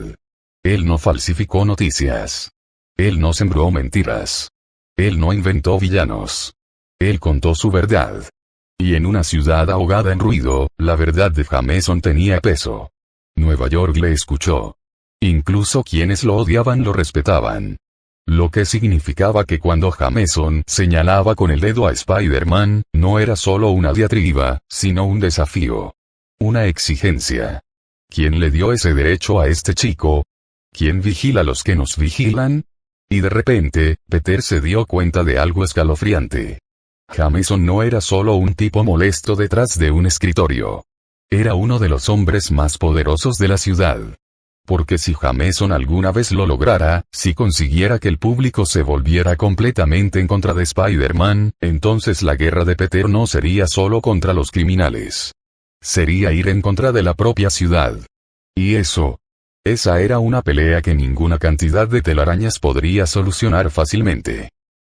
Él no falsificó noticias. Él no sembró mentiras. Él no inventó villanos. Él contó su verdad. Y en una ciudad ahogada en ruido, la verdad de Jameson tenía peso. Nueva York le escuchó. Incluso quienes lo odiaban lo respetaban. Lo que significaba que cuando Jameson señalaba con el dedo a Spider-Man, no era solo una diatriba, sino un desafío. Una exigencia. ¿Quién le dio ese derecho a este chico? ¿Quién vigila a los que nos vigilan? Y de repente, Peter se dio cuenta de algo escalofriante. Jameson no era solo un tipo molesto detrás de un escritorio. Era uno de los hombres más poderosos de la ciudad. Porque si Jameson alguna vez lo lograra, si consiguiera que el público se volviera completamente en contra de Spider-Man, entonces la guerra de Peter no sería solo contra los criminales. Sería ir en contra de la propia ciudad. Y esa era una pelea que ninguna cantidad de telarañas podría solucionar fácilmente.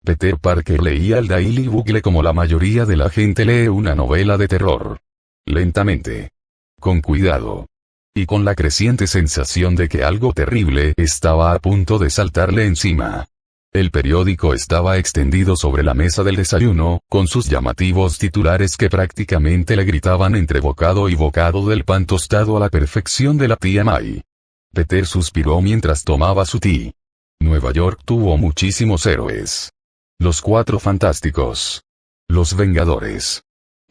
Peter Parker leía el Daily Bugle como la mayoría de la gente lee una novela de terror. Lentamente. Con cuidado. Y con la creciente sensación de que algo terrible estaba a punto de saltarle encima. El periódico estaba extendido sobre la mesa del desayuno, con sus llamativos titulares que prácticamente le gritaban entre bocado y bocado del pan tostado a la perfección de la tía May. Peter suspiró mientras tomaba su té. Nueva York tuvo muchísimos héroes. Los Cuatro Fantásticos. Los Vengadores.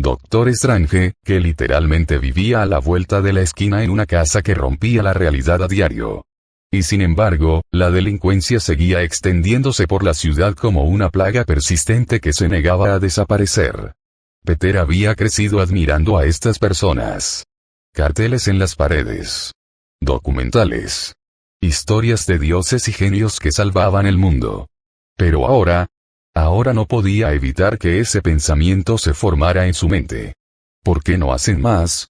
Doctor Strange, que literalmente vivía a la vuelta de la esquina en una casa que rompía la realidad a diario. Y sin embargo, la delincuencia seguía extendiéndose por la ciudad como una plaga persistente que se negaba a desaparecer. Peter había crecido admirando a estas personas. Carteles en las paredes. documentales, historias de dioses y genios que salvaban el mundo. Pero ahora no podía evitar que ese pensamiento se formara en su mente. ¿Por qué no hacen más?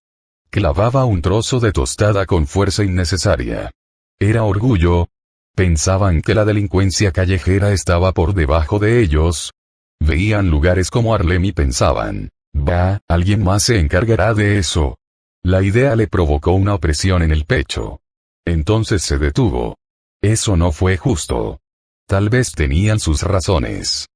Clavaba un trozo de tostada con fuerza innecesaria. Era orgullo. Pensaban que la delincuencia callejera estaba por debajo de ellos. Veían lugares como Harlem y pensaban, bah, alguien más se encargará de eso. La idea le provocó una opresión en el pecho. Entonces se detuvo. Eso no fue justo. Tal vez tenían sus razones.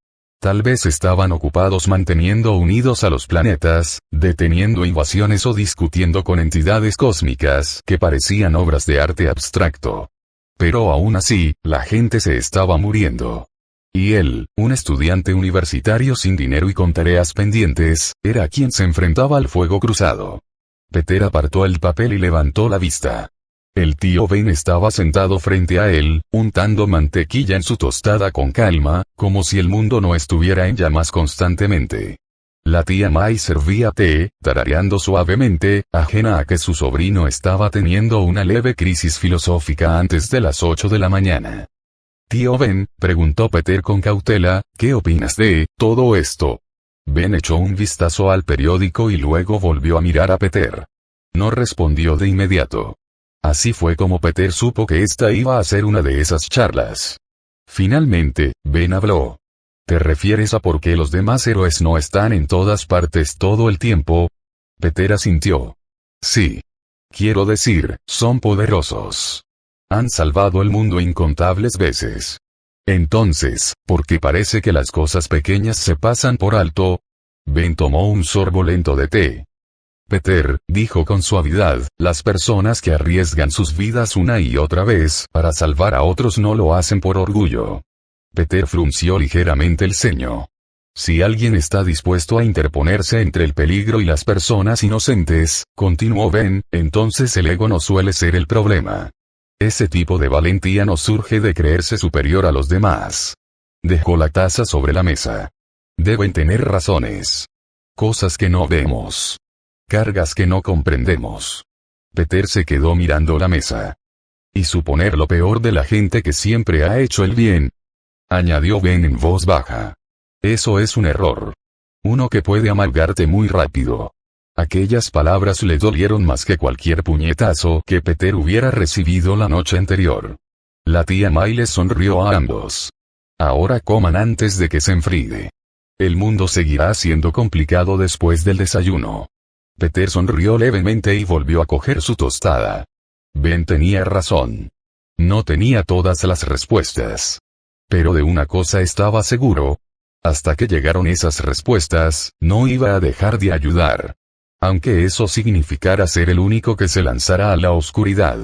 Tal vez estaban ocupados manteniendo unidos a los planetas, deteniendo invasiones o discutiendo con entidades cósmicas que parecían obras de arte abstracto. Pero aún así, la gente se estaba muriendo. Y él, un estudiante universitario sin dinero y con tareas pendientes, era quien se enfrentaba al fuego cruzado. Peter apartó el papel y levantó la vista. El tío Ben estaba sentado frente a él, untando mantequilla en su tostada con calma, como si el mundo no estuviera en llamas constantemente. La tía May servía té, tarareando suavemente, ajena a que su sobrino estaba teniendo una leve crisis filosófica antes de las 8 de la mañana. «Tío Ben», preguntó Peter con cautela, «¿qué opinas de todo esto?» Ben echó un vistazo al periódico y luego volvió a mirar a Peter. No respondió de inmediato. Así fue como Peter supo que esta iba a ser una de esas charlas. Finalmente, Ben habló. ¿Te refieres a por qué los demás héroes no están en todas partes todo el tiempo? Peter asintió. Sí. Quiero decir, son poderosos. Han salvado el mundo incontables veces. Entonces, ¿por qué parece que las cosas pequeñas se pasan por alto? Ben tomó un sorbo lento de té. Peter, dijo con suavidad, las personas que arriesgan sus vidas una y otra vez para salvar a otros no lo hacen por orgullo. Peter frunció ligeramente el ceño. Si alguien está dispuesto a interponerse entre el peligro y las personas inocentes, continuó Ben, entonces el ego no suele ser el problema. Ese tipo de valentía no surge de creerse superior a los demás. Dejó la taza sobre la mesa. Deben tener razones. Cosas que no vemos. Cargas que no comprendemos. Peter se quedó mirando la mesa. Y suponer lo peor de la gente que siempre ha hecho el bien, añadió Ben en voz baja. Eso es un error. Uno que puede amargarte muy rápido. Aquellas palabras le dolieron más que cualquier puñetazo que Peter hubiera recibido la noche anterior. La tía May les sonrió a ambos. Ahora coman antes de que se enfríe. El mundo seguirá siendo complicado después del desayuno. Peter sonrió levemente y volvió a coger su tostada. Ben tenía razón. No tenía todas las respuestas. Pero de una cosa estaba seguro. Hasta que llegaron esas respuestas, no iba a dejar de ayudar. Aunque eso significara ser el único que se lanzara a la oscuridad.